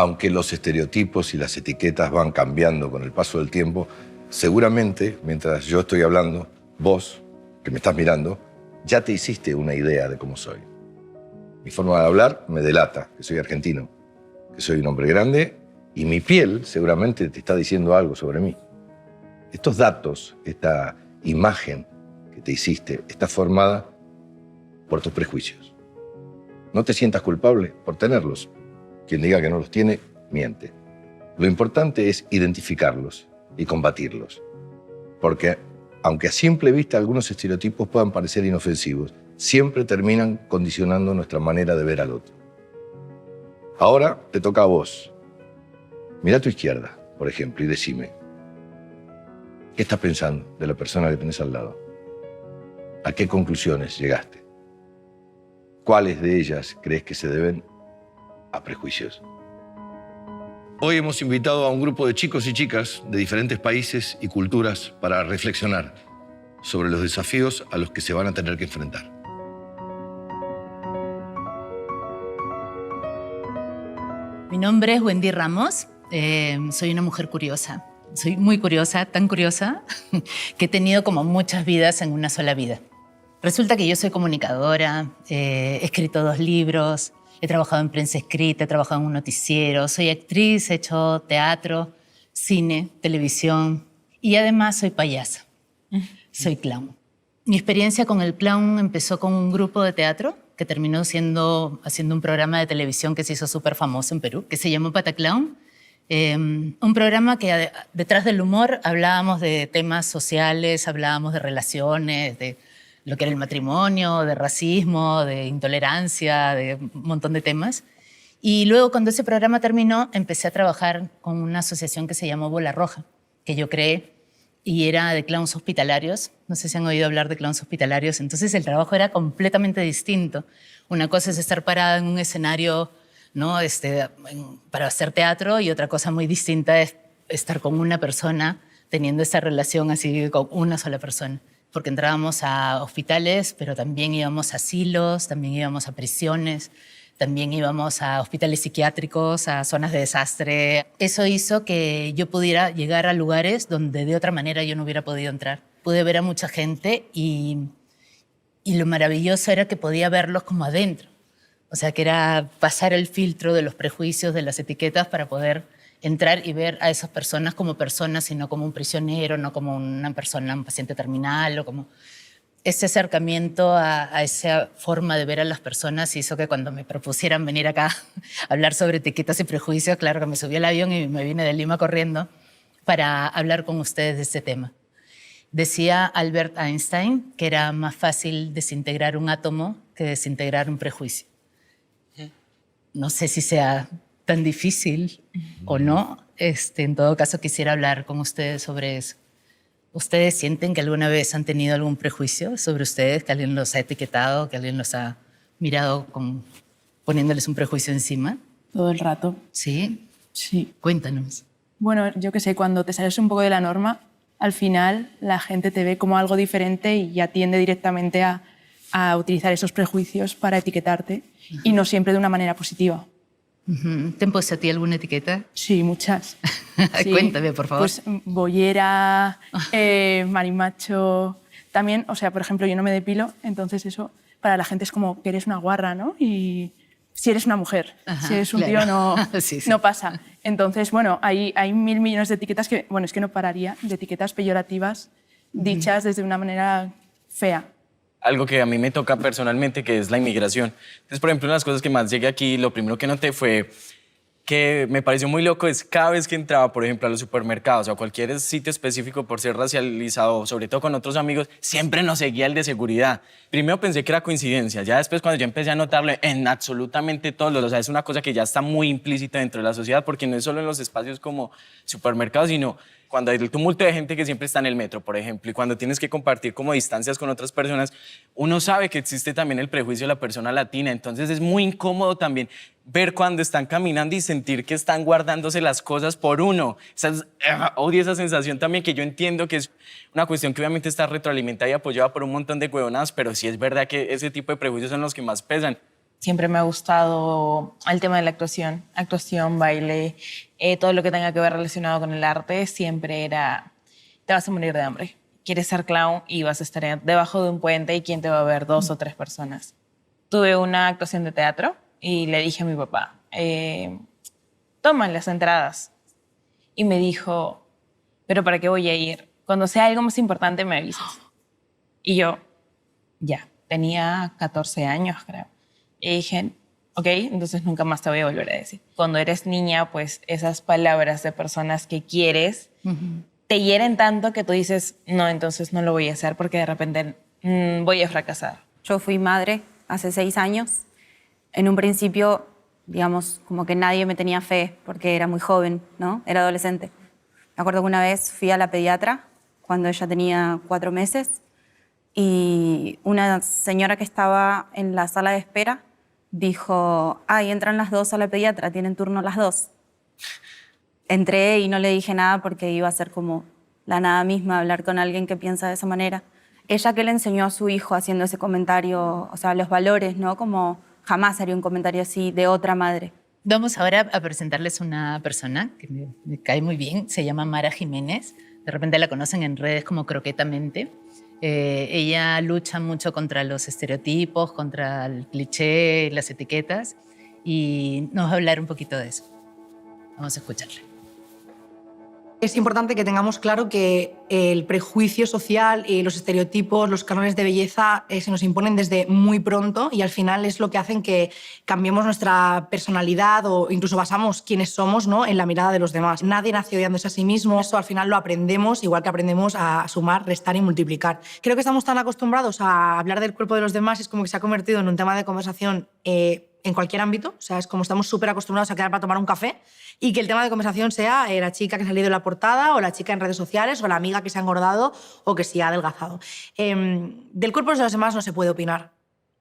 aunque los estereotipos y las etiquetas van cambiando con el paso del tiempo, seguramente, mientras yo estoy hablando, vos, que me estás mirando, ya te hiciste una idea de cómo soy. Mi forma de hablar me delata que soy argentino, que soy un hombre grande, y mi piel seguramente te está diciendo algo sobre mí. Estos datos, esta imagen que te hiciste, está formada por tus prejuicios. No te sientas culpable por tenerlos. Quien diga que no los tiene, miente. Lo importante es identificarlos y combatirlos. Porque, aunque a simple vista algunos estereotipos puedan parecer inofensivos, siempre terminan condicionando nuestra manera de ver al otro. Ahora te toca a vos. Mira a tu izquierda, por ejemplo, y decime, ¿qué estás pensando de la persona que tenés al lado? ¿A qué conclusiones llegaste? ¿Cuáles de ellas crees que se deben a prejuicios? Hoy hemos invitado a un grupo de chicos y chicas de diferentes países y culturas para reflexionar sobre los desafíos a los que se van a tener que enfrentar. Mi nombre es Wendy Ramos, soy una mujer curiosa. Soy muy curiosa, tan curiosa, que he tenido como muchas vidas en una sola vida. Resulta que yo soy comunicadora, he escrito 2 libros, he trabajado en prensa escrita, he trabajado en un noticiero, soy actriz, he hecho teatro, cine, televisión y además soy payasa, soy clown. Mi experiencia con el clown empezó con un grupo de teatro que terminó haciendo un programa de televisión que se hizo súper famoso en Perú, que se llamó Pataclown. Un programa que detrás del humor hablábamos de temas sociales, hablábamos de relaciones, de lo que era el matrimonio, de racismo, de intolerancia, de un montón de temas. Y luego, cuando ese programa terminó, empecé a trabajar con una asociación que se llamó Bola Roja, que yo creé, y era de clowns hospitalarios. No sé si han oído hablar de clowns hospitalarios. Entonces, el trabajo era completamente distinto. Una cosa es estar parada en un escenario, ¿no? Para hacer teatro, y otra cosa muy distinta es estar con una persona teniendo esa relación así con una sola persona. Porque entrábamos a hospitales, pero también íbamos a asilos, también íbamos a prisiones, también íbamos a hospitales psiquiátricos, a zonas de desastre. Eso hizo que yo pudiera llegar a lugares donde de otra manera yo no hubiera podido entrar. Pude ver a mucha gente y lo maravilloso era que podía verlos como adentro. O sea, que era pasar el filtro de los prejuicios, de las etiquetas, para poder entrar y ver a esas personas como personas y no como un prisionero, no como una persona, un paciente terminal, o como ese acercamiento a esa forma de ver a las personas hizo que cuando me propusieran venir acá a hablar sobre etiquetas y prejuicios, claro que me subí al avión y me vine de Lima corriendo para hablar con ustedes de este tema. Decía Albert Einstein que era más fácil desintegrar un átomo que desintegrar un prejuicio. No sé si sea tan difícil o no. En todo caso, quisiera hablar con ustedes sobre eso. ¿Ustedes sienten que alguna vez han tenido algún prejuicio sobre ustedes, que alguien los ha etiquetado, que alguien los ha mirado poniéndoles un prejuicio encima? Todo el rato. ¿Sí? Sí. Cuéntanos. Bueno, yo qué sé, cuando te sales un poco de la norma, al final la gente te ve como algo diferente y ya tiende directamente a utilizar esos prejuicios para etiquetarte, y no siempre de una manera positiva. ¿Te han puesto a ti alguna etiqueta? Sí, muchas. Sí. Cuéntame, por favor. Pues boyera, marimacho. También, o sea, por ejemplo, yo no me depilo, entonces eso para la gente es como que eres una guarra, ¿no? Y si eres una mujer, si eres un tío, no, sí. no pasa. Entonces, bueno, hay 1000 millones de etiquetas que, bueno, es que no pararía, de etiquetas peyorativas dichas desde una manera fea. Algo que a mí me toca personalmente, que es la inmigración. Entonces, por ejemplo, una de las cosas que más llegué aquí, lo primero que noté fue que me pareció muy loco es cada vez que entraba, por ejemplo, a los supermercados o a cualquier sitio específico por ser racializado, sobre todo con otros amigos, siempre nos seguía el de seguridad. Primero pensé que era coincidencia, ya después cuando yo empecé a notarlo en absolutamente todos los, o sea, es una cosa que ya está muy implícita dentro de la sociedad, porque no es solo en los espacios como supermercados, sino cuando hay el tumulto de gente que siempre está en el metro, por ejemplo, y cuando tienes que compartir como distancias con otras personas, uno sabe que existe también el prejuicio de la persona latina, entonces es muy incómodo también ver cuando están caminando y sentir que están guardándose las cosas por uno. Odio esa sensación también, que yo entiendo que es una cuestión que obviamente está retroalimentada y apoyada por un montón de huevonadas, pero sí es verdad que ese tipo de prejuicios son los que más pesan. siempre me ha gustado el tema de la actuación, baile, todo lo que tenga que ver relacionado con el arte, siempre era, te vas a morir de hambre. Quieres ser clown y vas a estar debajo de un puente y ¿quién te va a ver? 2 o 3 personas. Tuve una actuación de teatro y le dije a mi papá, toma las entradas. Y me dijo, ¿pero para qué voy a ir? Cuando sea algo más importante me avisas. Y yo, ya, tenía 14 años, creo. Y dije, ok, entonces nunca más te voy a volver a decir. Cuando eres niña, pues esas palabras de personas que quieres te hieren tanto que tú dices, no, entonces no lo voy a hacer porque de repente voy a fracasar. Yo fui madre hace 6 años. En un principio, digamos, como que nadie me tenía fe porque era muy joven, ¿no? Era adolescente. Me acuerdo que una vez fui a la pediatra cuando ella tenía 4 meses y una señora que estaba en la sala de espera dijo, ay, entran las 2 a la pediatra, tienen turno las 2. Entré y no le dije nada porque iba a ser como la nada misma hablar con alguien que piensa de esa manera. Ella que le enseñó a su hijo haciendo ese comentario, o sea, los valores, ¿no? Como jamás haría un comentario así de otra madre. Vamos ahora a presentarles una persona que me cae muy bien, se llama Mara Jiménez. De repente la conocen en redes como Croquetamente. Ella lucha mucho contra los estereotipos, contra el cliché, las etiquetas, y nos va a hablar un poquito de eso. Vamos a escucharle. Es importante que tengamos claro que el prejuicio social y los estereotipos, los cánones de belleza se nos imponen desde muy pronto y al final es lo que hacen que cambiemos nuestra personalidad o incluso basamos quiénes somos, ¿no?, en la mirada de los demás. Nadie nació odiándose a sí mismo. Eso al final lo aprendemos, igual que aprendemos a sumar, restar y multiplicar. Creo que estamos tan acostumbrados a hablar del cuerpo de los demás, es como que se ha convertido en un tema de conversación en cualquier ámbito. O sea, es como estamos súper acostumbrados a quedar para tomar un café y que el tema de conversación sea la chica que ha salido en la portada o la chica en redes sociales o la amiga que se ha engordado o que se ha adelgazado. Del cuerpo de los demás no se puede opinar.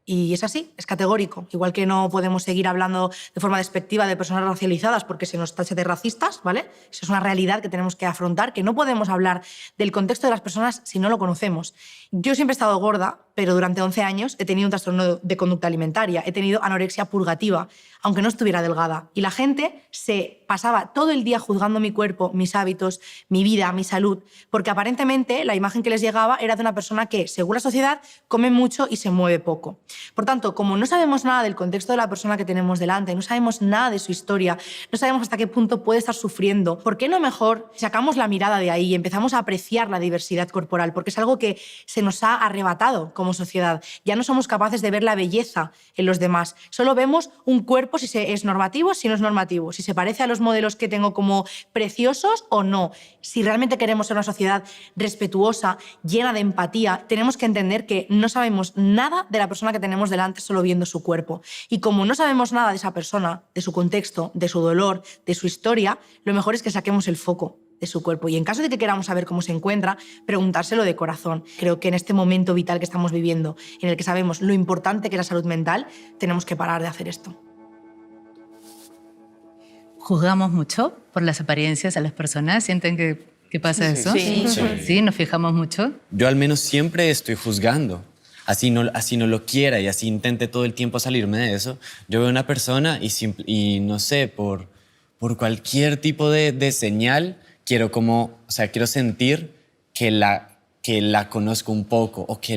Y es así, es categórico. Igual que no podemos seguir hablando de forma despectiva de personas racializadas porque se nos tache de racistas, ¿vale? Eso es una realidad que tenemos que afrontar, que no podemos hablar del contexto de las personas si no lo conocemos. Yo siempre he estado gorda, pero durante 11 años he tenido un trastorno de conducta alimentaria, he tenido anorexia purgativa, aunque no estuviera delgada. Y la gente se pasaba todo el día juzgando mi cuerpo, mis hábitos, mi vida, mi salud, porque aparentemente la imagen que les llegaba era de una persona que, según la sociedad, come mucho y se mueve poco. Por tanto, como no sabemos nada del contexto de la persona que tenemos delante, no sabemos nada de su historia, no sabemos hasta qué punto puede estar sufriendo, ¿por qué no mejor sacamos la mirada de ahí y empezamos a apreciar la diversidad corporal? Porque es algo que se nos ha arrebatado como sociedad. Ya no somos capaces de ver la belleza en los demás. Solo vemos un cuerpo si es normativo, si no es normativo, si se parece a los modelos que tengo como preciosos o no. Si realmente queremos ser una sociedad respetuosa, llena de empatía, tenemos que entender que no sabemos nada de la persona que tenemos delante solo viendo su cuerpo. Y como no sabemos nada de esa persona, de su contexto, de su dolor, de su historia, lo mejor es que saquemos el foco de su cuerpo. Y en caso de que queramos saber cómo se encuentra, preguntárselo de corazón. Creo que en este momento vital que estamos viviendo, en el que sabemos lo importante que es la salud mental, tenemos que parar de hacer esto. ¿Juzgamos mucho por las apariencias a las personas? ¿Sienten que pasa eso? Sí, nos fijamos mucho. Yo al menos siempre estoy juzgando. Así no lo quiera y así intente todo el tiempo salirme de eso. Yo veo una persona y no sé, por cualquier tipo de señal, quiero sentir que la conozco un poco o que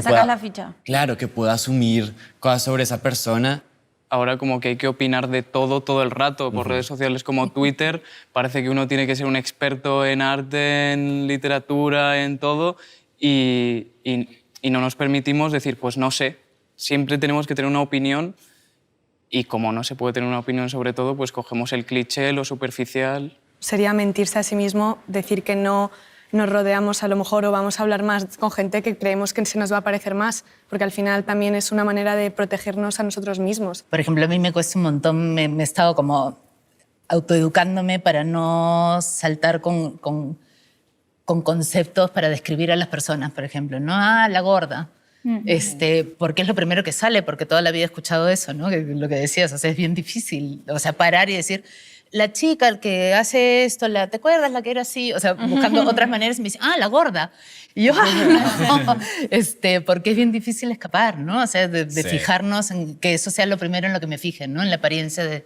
sacas la ficha. Claro, que pueda asumir cosas sobre esa persona. Ahora como que hay que opinar de todo el rato por redes sociales como Twitter. Parece que uno tiene que ser un experto en arte, en literatura, en todo y no nos permitimos decir, pues no sé. Siempre tenemos que tener una opinión y como no se puede tener una opinión sobre todo, pues cogemos el cliché, lo superficial. Sería mentirse a sí mismo, decir que no nos rodeamos a lo mejor o vamos a hablar más con gente que creemos que se nos va a parecer más, porque al final también es una manera de protegernos a nosotros mismos. Por ejemplo, a mí me cuesta un montón, me he estado como autoeducándome para no saltar con conceptos para describir a las personas, por ejemplo, ¿no? Ah, la gorda. Porque es lo primero que sale, porque toda la vida he escuchado eso, ¿no? Lo que decías, o sea, es bien difícil, o sea, parar y decir, la chica el que hace esto, ¿te acuerdas la que era así? O sea, buscando otras maneras, me dice, la gorda. Y yo, no, porque es bien difícil escapar, ¿no? O sea, de fijarnos en que eso sea lo primero en lo que me fijen, ¿no? En la apariencia de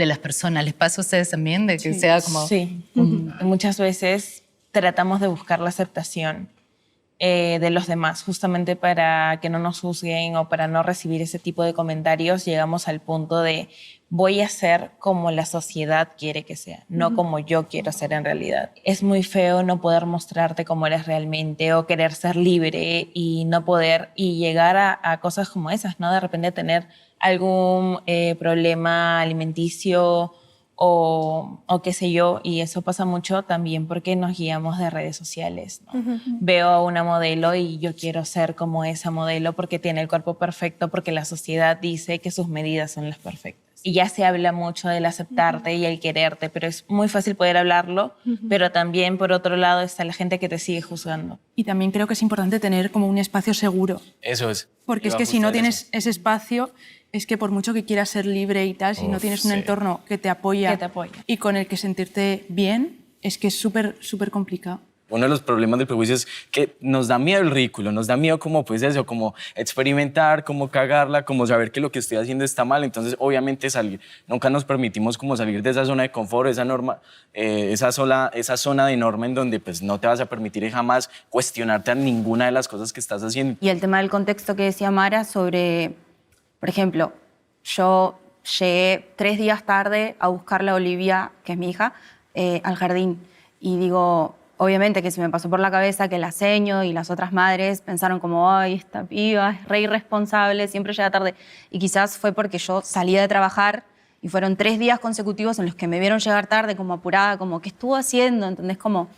las personas. ¿Les pasa a ustedes también de que sea como...? Sí, muchas veces tratamos de buscar la aceptación de los demás, justamente para que no nos juzguen o para no recibir ese tipo de comentarios. Llegamos al punto de voy a ser como la sociedad quiere que sea, no como yo quiero ser en realidad. Es muy feo no poder mostrarte como eres realmente o querer ser libre y no poder y llegar a cosas como esas, ¿no? De repente tener algún problema alimenticio o qué sé yo, y eso pasa mucho también porque nos guiamos de redes sociales, ¿no? Veo a una modelo y yo quiero ser como esa modelo porque tiene el cuerpo perfecto, porque la sociedad dice que sus medidas son las perfectas. Y ya se habla mucho del aceptarte y el quererte, pero es muy fácil poder hablarlo, pero también por otro lado está la gente que te sigue juzgando. Y también creo que es importante tener como un espacio seguro. Eso es. Porque es que si no tienes ese espacio, es que por mucho que quieras ser libre y tal, si no tienes un entorno que te apoya y con el que sentirte bien, es que es súper, súper complicado. Uno de los problemas del prejuicio es que nos da miedo el ridículo, nos da miedo como pues eso, como experimentar, como cagarla, como saber que lo que estoy haciendo está mal. Entonces, obviamente, nunca nos permitimos como salir de esa zona de confort, esa norma, esa zona de norma en donde pues no te vas a permitir jamás cuestionarte a ninguna de las cosas que estás haciendo. Y el tema del contexto que decía Mara sobre, por ejemplo, yo llegué 3 días tarde a buscarla a Olivia, que es mi hija, al jardín. Y digo, obviamente que se me pasó por la cabeza que la seño y las otras madres pensaron como, ay, esta piba es re irresponsable, siempre llega tarde. Y quizás fue porque yo salía de trabajar y fueron 3 días consecutivos en los que me vieron llegar tarde, como apurada, como, ¿qué estuvo haciendo? ¿Entendés? Como,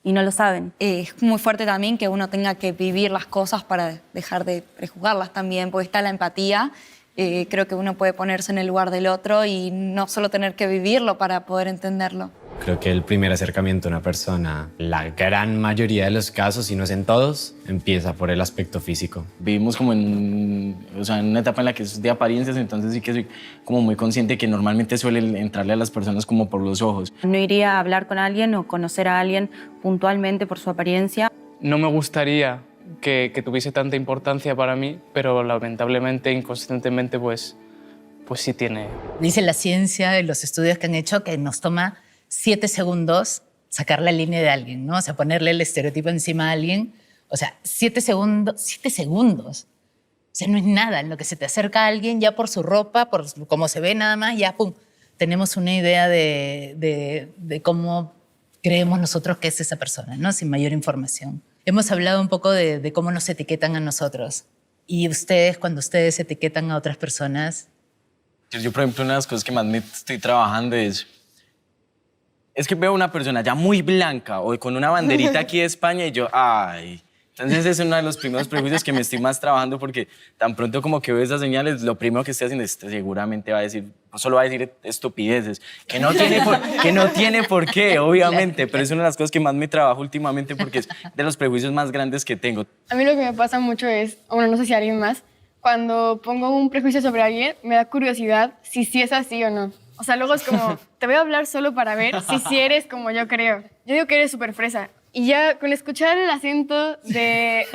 y no lo saben. Es muy fuerte también que uno tenga que vivir las cosas para dejar de prejuzgarlas también, porque está la empatía. Creo que uno puede ponerse en el lugar del otro y no solo tener que vivirlo para poder entenderlo. Creo que el primer acercamiento a una persona, la gran mayoría de los casos, si no es en todos, empieza por el aspecto físico. Vivimos como en una etapa en la que es de apariencias, entonces sí que soy como muy consciente que normalmente suele entrarle a las personas como por los ojos. No iría a hablar con alguien o conocer a alguien puntualmente por su apariencia. No me gustaría que tuviese tanta importancia para mí, pero lamentablemente, inconscientemente, pues sí tiene. Dice la ciencia y los estudios que han hecho que nos toma 7 segundos sacar la línea de alguien, ¿no? O sea, ponerle el estereotipo encima a alguien. O sea, 7 segundos. 7 segundos. O sea, no es nada. En lo que se te acerca a alguien, ya por su ropa, por cómo se ve nada más, ya pum. Tenemos una idea de cómo creemos nosotros que es esa persona, ¿no? Sin mayor información. Hemos hablado un poco de cómo nos etiquetan a nosotros. Y ustedes, cuando ustedes etiquetan a otras personas... Yo, por ejemplo, una de las cosas que más me estoy trabajando es que veo una persona ya muy blanca o con una banderita aquí de España y yo, ay. Entonces es uno de los primeros prejuicios que me estoy más trabajando porque tan pronto como que veo esas señales, lo primero que estoy haciendo es seguramente va a decir, solo va a decir estupideces, que no tiene por qué, obviamente, pero es una de las cosas que más me trabajo últimamente porque es de los prejuicios más grandes que tengo. A mí lo que me pasa mucho es, bueno, no sé si a alguien más, cuando pongo un prejuicio sobre alguien, me da curiosidad si sí es así o no. O sea, luego es como, te voy a hablar solo para ver si eres como yo creo. Yo digo que eres súper fresa. Y ya con escuchar el acento de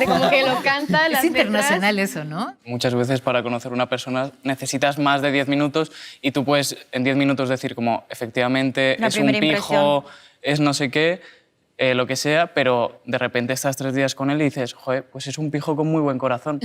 como que lo canta las Es internacional letras, eso, ¿no? Muchas veces para conocer a una persona necesitas más de 10 minutos y tú puedes en 10 minutos decir como, efectivamente, La es un primera pijo, impresión. es no sé qué, lo que sea, pero de repente estás 3 días con él y dices, joder, pues es un pijo con muy buen corazón.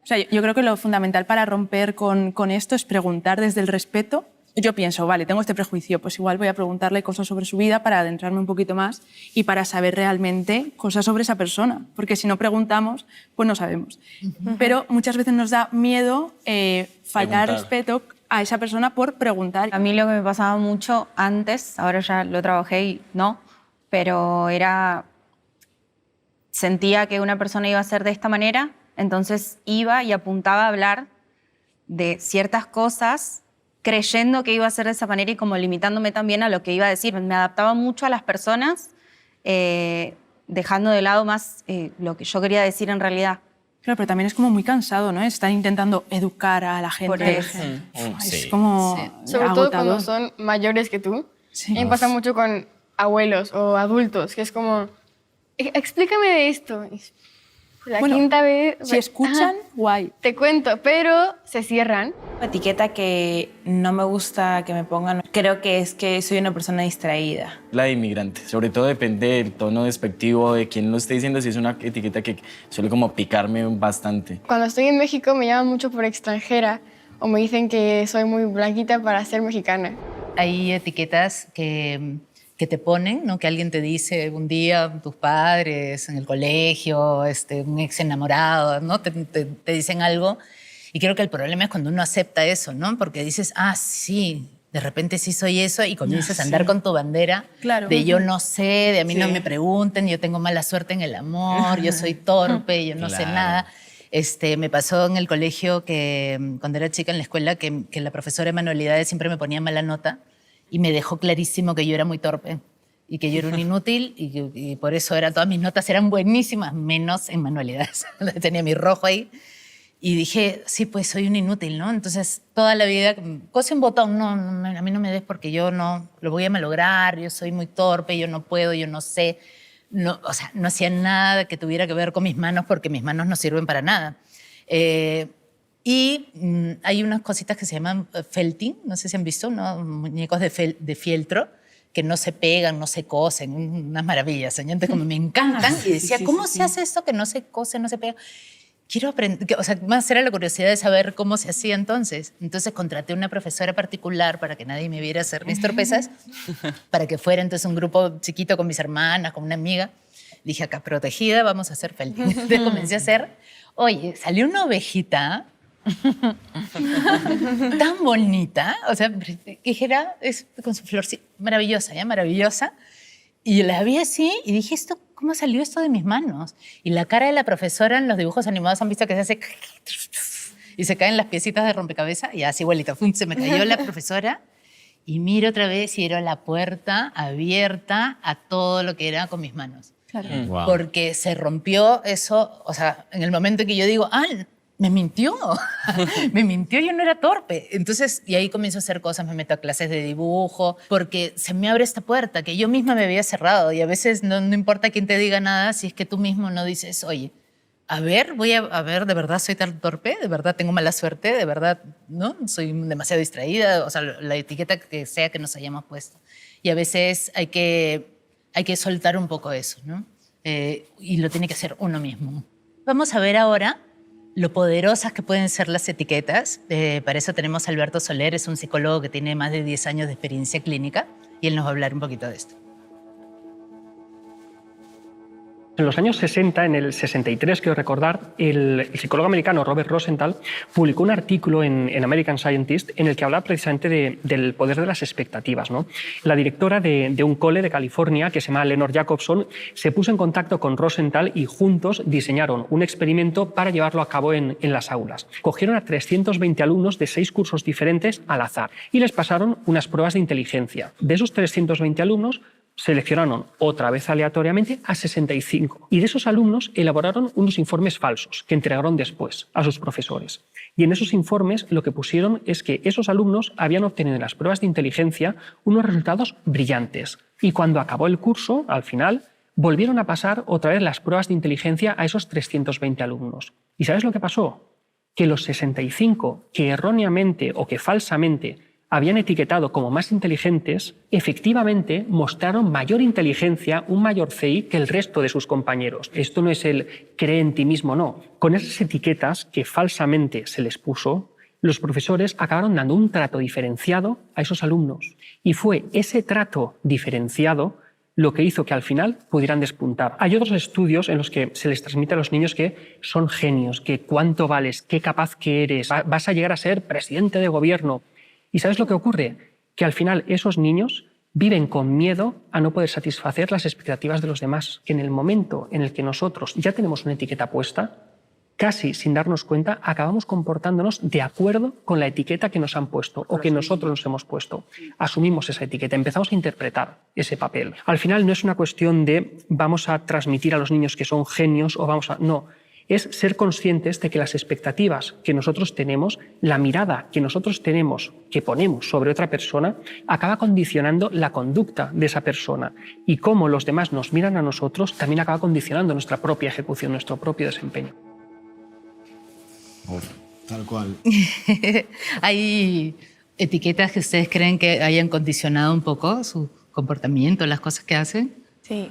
O sea, yo creo que lo fundamental para romper con esto es preguntar desde el respeto. Yo pienso, vale, tengo este prejuicio, pues igual voy a preguntarle cosas sobre su vida para adentrarme un poquito más y para saber realmente cosas sobre esa persona, porque si no preguntamos, pues no sabemos. Pero muchas veces nos da miedo faltar respeto a esa persona por preguntar. A mí lo que me pasaba mucho antes, ahora ya lo trabajé y no, pero sentía que una persona iba a ser de esta manera, entonces iba y apuntaba a hablar de ciertas cosas creyendo que iba a ser de esa manera y como limitándome también a lo que iba a decir. Me adaptaba mucho a las personas, dejando de lado más lo que yo quería decir en realidad. Claro, pero también es como muy cansado, ¿no? Están intentando educar a la gente. Por eso. Es como Sobre todo cuando agotador. son mayores que tú. Sí. A mí me pasa mucho con abuelos o adultos, que es como, explícame de esto. La Bueno, quinta vez... Si escuchan, Ajá, guay. te cuento, pero se cierran. Etiqueta que no me gusta que me pongan, creo que es que soy una persona distraída. La de inmigrante, sobre todo depende del tono despectivo de quien lo esté diciendo, si es una etiqueta que suele como picarme bastante. Cuando estoy en México me llaman mucho por extranjera o me dicen que soy muy blanquita para ser mexicana. Hay etiquetas que te ponen, ¿no? Que alguien te dice un día, tus padres, en el colegio, un ex enamorado, ¿no? Te dicen algo. Y creo que el problema es cuando uno acepta eso, ¿no? Porque dices, ah, sí, de repente sí soy eso y comienzas a andar con tu bandera de yo no sé, de a mí no me pregunten, yo tengo mala suerte en el amor, yo soy torpe, yo no sé nada. Me pasó en el colegio que cuando era chica en la escuela que la profesora de manualidades siempre me ponía mala nota y me dejó clarísimo que yo era muy torpe y que yo era un inútil y por eso todas mis notas eran buenísimas, menos en manualidades. Tenía mi rojo ahí y dije, sí, pues soy un inútil, ¿no? Entonces toda la vida, cose un botón, no, a mí no me des porque yo no lo voy a malograr, yo soy muy torpe, yo no puedo, yo no sé. No, o sea, no hacía nada que tuviera que ver con mis manos porque mis manos no sirven para nada. Hay unas cositas que se llaman felting, no sé si han visto, ¿no? Muñecos de fieltro que no se pegan, no se cosen, unas maravillas. Entonces, como me encantan, y decía, ¿cómo se hace esto que no se cose, no se pega? Quiero aprender, o sea, más era la curiosidad de saber cómo se hacía entonces. Entonces contraté una profesora particular para que nadie me viera hacer mis torpezas, para que fuera entonces un grupo chiquito con mis hermanas, con una amiga. Dije, acá protegida, vamos a hacer felting. Entonces comencé a hacer, oye, salió una ovejita tan bonita, o sea, que era con su florcita, maravillosa, ¿ya? Maravillosa. Y la vi así y dije, ¿cómo salió esto de mis manos? Y la cara de la profesora en los dibujos animados han visto que se hace y se caen las piecitas de rompecabezas y así igualita, se me cayó la profesora y miro otra vez y era la puerta abierta a todo lo que era con mis manos. Claro. Wow. Porque se rompió eso, o sea, en el momento que yo digo, me mintió, me mintió, yo no era torpe. Entonces, y ahí comienzo a hacer cosas, me meto a clases de dibujo, porque se me abre esta puerta que yo misma me había cerrado y a veces no importa quién te diga nada si es que tú mismo no dices, oye, a ver, ¿de verdad soy tan torpe? ¿De verdad tengo mala suerte? ¿De verdad no? ¿Soy demasiado distraída? O sea, la etiqueta que sea que nos hayamos puesto. Y a veces hay que soltar un poco eso, ¿no? Y lo tiene que hacer uno mismo. Vamos a ver ahora lo poderosas que pueden ser las etiquetas. Para eso tenemos a Alberto Soler, es un psicólogo que tiene más de 10 años de experiencia clínica y él nos va a hablar un poquito de esto. En los años 60, en el 63, quiero recordar, el psicólogo americano Robert Rosenthal publicó un artículo en American Scientist en el que hablaba precisamente del poder de las expectativas, ¿no? La directora de un cole de California, que se llama Lenore Jacobson, se puso en contacto con Rosenthal y juntos diseñaron un experimento para llevarlo a cabo en las aulas. Cogieron a 320 alumnos de 6 cursos diferentes al azar y les pasaron unas pruebas de inteligencia. De esos 320 alumnos, seleccionaron otra vez aleatoriamente a 65 y de esos alumnos elaboraron unos informes falsos que entregaron después a sus profesores. Y en esos informes lo que pusieron es que esos alumnos habían obtenido en las pruebas de inteligencia unos resultados brillantes y cuando acabó el curso, al final, volvieron a pasar otra vez las pruebas de inteligencia a esos 320 alumnos. ¿Y sabes lo que pasó? Que los 65 que erróneamente o que falsamente habían etiquetado como más inteligentes, efectivamente mostraron mayor inteligencia, un mayor CI que el resto de sus compañeros. Esto no es el cree en ti mismo, no. Con esas etiquetas que falsamente se les puso, los profesores acabaron dando un trato diferenciado a esos alumnos. Y fue ese trato diferenciado lo que hizo que al final pudieran despuntar. Hay otros estudios en los que se les transmite a los niños que son genios, que cuánto vales, qué capaz que eres, vas a llegar a ser presidente de gobierno. ¿Y sabes lo que ocurre? Que al final esos niños viven con miedo a no poder satisfacer las expectativas de los demás. En el momento en el que nosotros ya tenemos una etiqueta puesta, casi sin darnos cuenta, acabamos comportándonos de acuerdo con la etiqueta que nos han puesto o que nosotros nos hemos puesto. Asumimos esa etiqueta, empezamos a interpretar ese papel. Al final no es una cuestión de vamos a transmitir a los niños que son genios o vamos a... No. es ser conscientes de que las expectativas que nosotros tenemos, la mirada que nosotros tenemos, que ponemos sobre otra persona, acaba condicionando la conducta de esa persona. Y cómo los demás nos miran a nosotros también acaba condicionando nuestra propia ejecución, nuestro propio desempeño. Tal cual. ¿Hay etiquetas que ustedes creen que hayan condicionado un poco su comportamiento, las cosas que hacen? Sí.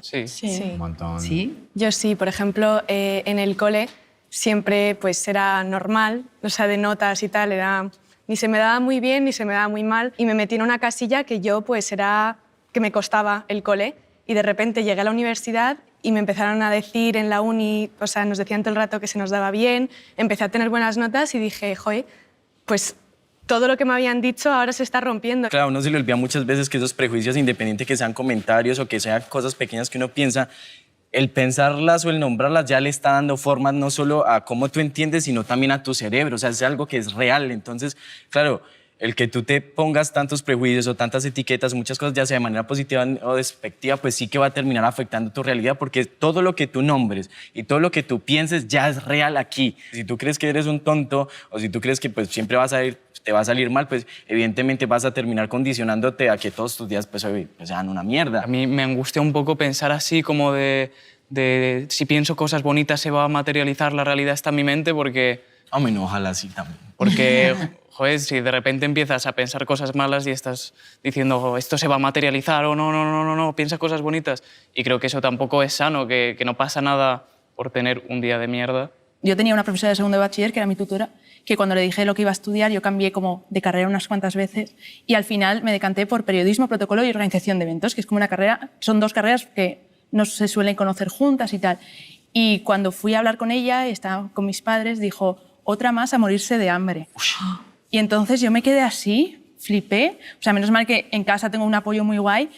Un montón. ¿Sí? Yo sí, por ejemplo, en el cole siempre pues era normal, o sea, de notas y tal, ni se me daba muy bien ni se me daba muy mal, y me metí en una casilla que yo pues era que me costaba el cole, y de repente llegué a la universidad y me empezaron a decir en la uni, o sea, nos decían todo el rato que se nos daba bien, empecé a tener buenas notas y dije, joder, pues todo lo que me habían dicho ahora se está rompiendo. Claro, a uno se le olvida muchas veces que esos prejuicios, independiente que sean comentarios o que sean cosas pequeñas que uno piensa, el pensarlas o el nombrarlas ya le está dando forma no solo a cómo tú entiendes, sino también a tu cerebro. O sea, es algo que es real. Entonces, claro, el que tú te pongas tantos prejuicios o tantas etiquetas, muchas cosas, ya sea de manera positiva o despectiva, pues sí que va a terminar afectando tu realidad, porque todo lo que tú nombres y todo lo que tú pienses ya es real aquí. Si tú crees que eres un tonto o si tú crees que pues siempre te va a salir mal, pues evidentemente vas a terminar condicionándote a que todos tus días pues sean una mierda. A mí me angustia un poco pensar así como de si pienso cosas bonitas se va a materializar, la realidad está en mi mente, porque... Hombre, no, ojalá sí también. Porque, joder, si de repente empiezas a pensar cosas malas y estás diciendo oh, esto se va a materializar o no, piensa cosas bonitas. Y creo que eso tampoco es sano, que no pasa nada por tener un día de mierda. Yo tenía una profesora de segundo de bachiller, que era mi tutora, que cuando le dije lo que iba a estudiar, yo cambié como de carrera unas cuantas veces y al final me decanté por periodismo, protocolo y organización de eventos, que es como una carrera, son dos carreras que no se suelen conocer juntas y tal. Y cuando fui a hablar con ella, estaba con mis padres, dijo, otra más a morirse de hambre. Y entonces yo me quedé así, flipé. O sea, menos mal que en casa tengo un apoyo muy guay,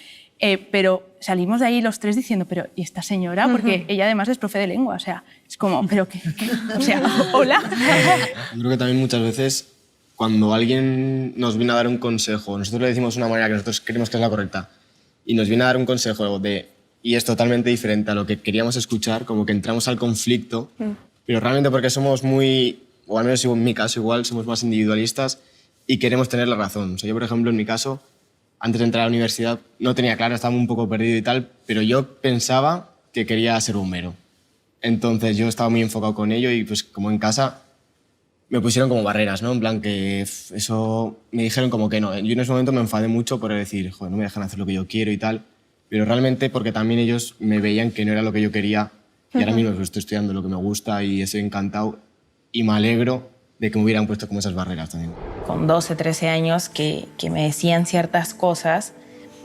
pero salimos de ahí los tres diciendo, pero ¿y esta señora? Porque ella además es profe de lengua, o sea, es como, ¿pero qué? O sea, ¿hola? Yo creo que también muchas veces cuando alguien nos viene a dar un consejo, nosotros le decimos una manera que nosotros creemos que es la correcta, y nos viene a dar un consejo y es totalmente diferente a lo que queríamos escuchar, como que entramos al conflicto, pero realmente porque somos muy, o al menos en mi caso igual, somos más individualistas y queremos tener la razón. O sea, yo, por ejemplo, en mi caso, antes de entrar a la universidad no tenía claro, estaba un poco perdido y tal, pero yo pensaba que quería ser bombero. Entonces yo estaba muy enfocado con ello y pues como en casa me pusieron como barreras, ¿no? En plan que eso me dijeron como que no. Yo en ese momento me enfadé mucho por decir, joder, no me dejan hacer lo que yo quiero y tal, pero realmente porque también ellos me veían que no era lo que yo quería y ahora mismo pues, estoy estudiando lo que me gusta y estoy encantado y me alegro de que me hubieran puesto como esas barreras también. Con 12, 13 años que me decían ciertas cosas,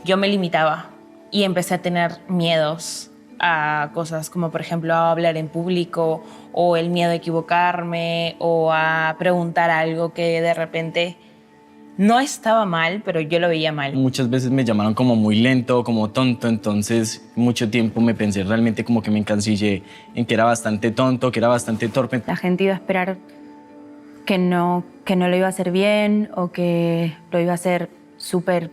yo me limitaba y empecé a tener miedos a cosas como, por ejemplo, a hablar en público o el miedo a equivocarme o a preguntar algo que de repente no estaba mal, pero yo lo veía mal. Muchas veces me llamaron como muy lento, como tonto, entonces mucho tiempo me pensé realmente como que me encancillé en que era bastante tonto, que era bastante torpe. La gente iba a esperar que no lo iba a hacer bien o que lo iba a hacer súper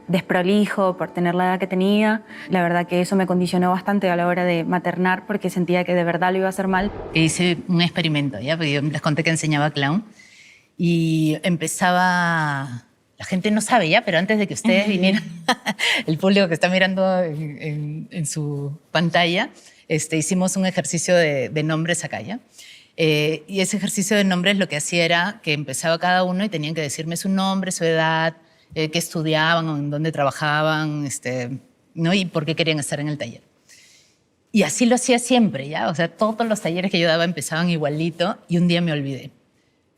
desprolijo por tener la edad que tenía. La verdad que eso me condicionó bastante a la hora de maternar porque sentía que de verdad lo iba a hacer mal. Hice un experimento, ¿ya? Porque yo les conté que enseñaba clown y empezaba... La gente no sabe ya, pero antes de que ustedes vinieran, el público que está mirando en su pantalla, hicimos un ejercicio de nombres acá, ¿ya? Y ese ejercicio de nombres lo que hacía era que empezaba cada uno y tenían que decirme su nombre, su edad, qué estudiaban, en dónde trabajaban, ¿no? Y por qué querían estar en el taller. Y así lo hacía siempre, ¿ya? O sea, todos los talleres que yo daba empezaban igualito y un día me olvidé.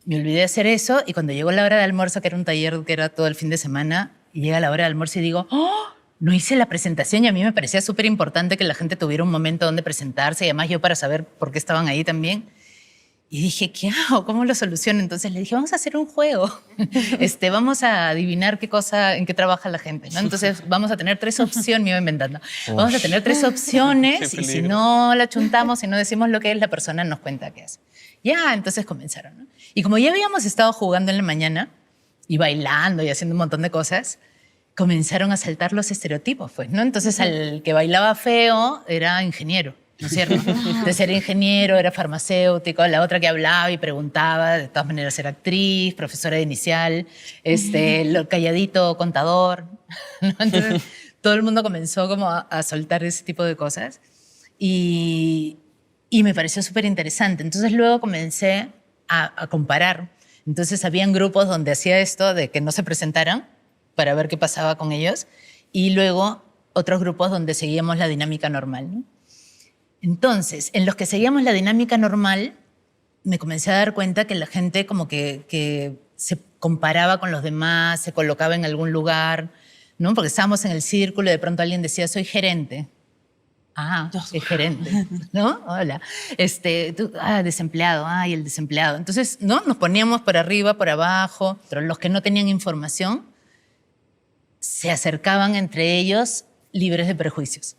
Me olvidé de hacer eso y cuando llegó la hora de almuerzo, que era un taller que era todo el fin de semana, y llega la hora de almuerzo y digo, ¡oh! No hice la presentación y a mí me parecía súper importante que la gente tuviera un momento donde presentarse y además yo para saber por qué estaban ahí también. Y dije, ¿qué hago? ¿Cómo lo soluciono? Entonces le dije, vamos a hacer un juego. Vamos a adivinar en qué trabaja la gente, ¿no? Entonces vamos a tener 3 opciones, me iba inventando. Vamos a tener 3 opciones y si no la chuntamos, si no decimos lo que es, la persona nos cuenta qué es. Ya, entonces comenzaron, ¿no? Y como ya habíamos estado jugando en la mañana y bailando y haciendo un montón de cosas, comenzaron a saltar los estereotipos, pues, ¿no? Entonces al que bailaba feo era ingeniero. ¿no es cierto? Entonces era ingeniero, era farmacéutico, la otra que hablaba y preguntaba, de todas maneras era actriz, profesora de inicial, lo calladito, contador, ¿no? Entonces todo el mundo comenzó como a soltar ese tipo de cosas y me pareció súper interesante. Entonces luego comencé a comparar. Entonces habían grupos donde hacía esto de que no se presentaran para ver qué pasaba con ellos y luego otros grupos donde seguíamos la dinámica normal, ¿no? Entonces, en los que seguíamos la dinámica normal, me comencé a dar cuenta que la gente como que se comparaba con los demás, se colocaba en algún lugar, ¿no? Porque estábamos en el círculo y de pronto alguien decía, soy gerente. Ah, soy gerente, ¿no? Hola. Desempleado, y el desempleado. Entonces, ¿no? Nos poníamos por arriba, por abajo, pero los que no tenían información se acercaban entre ellos libres de prejuicios,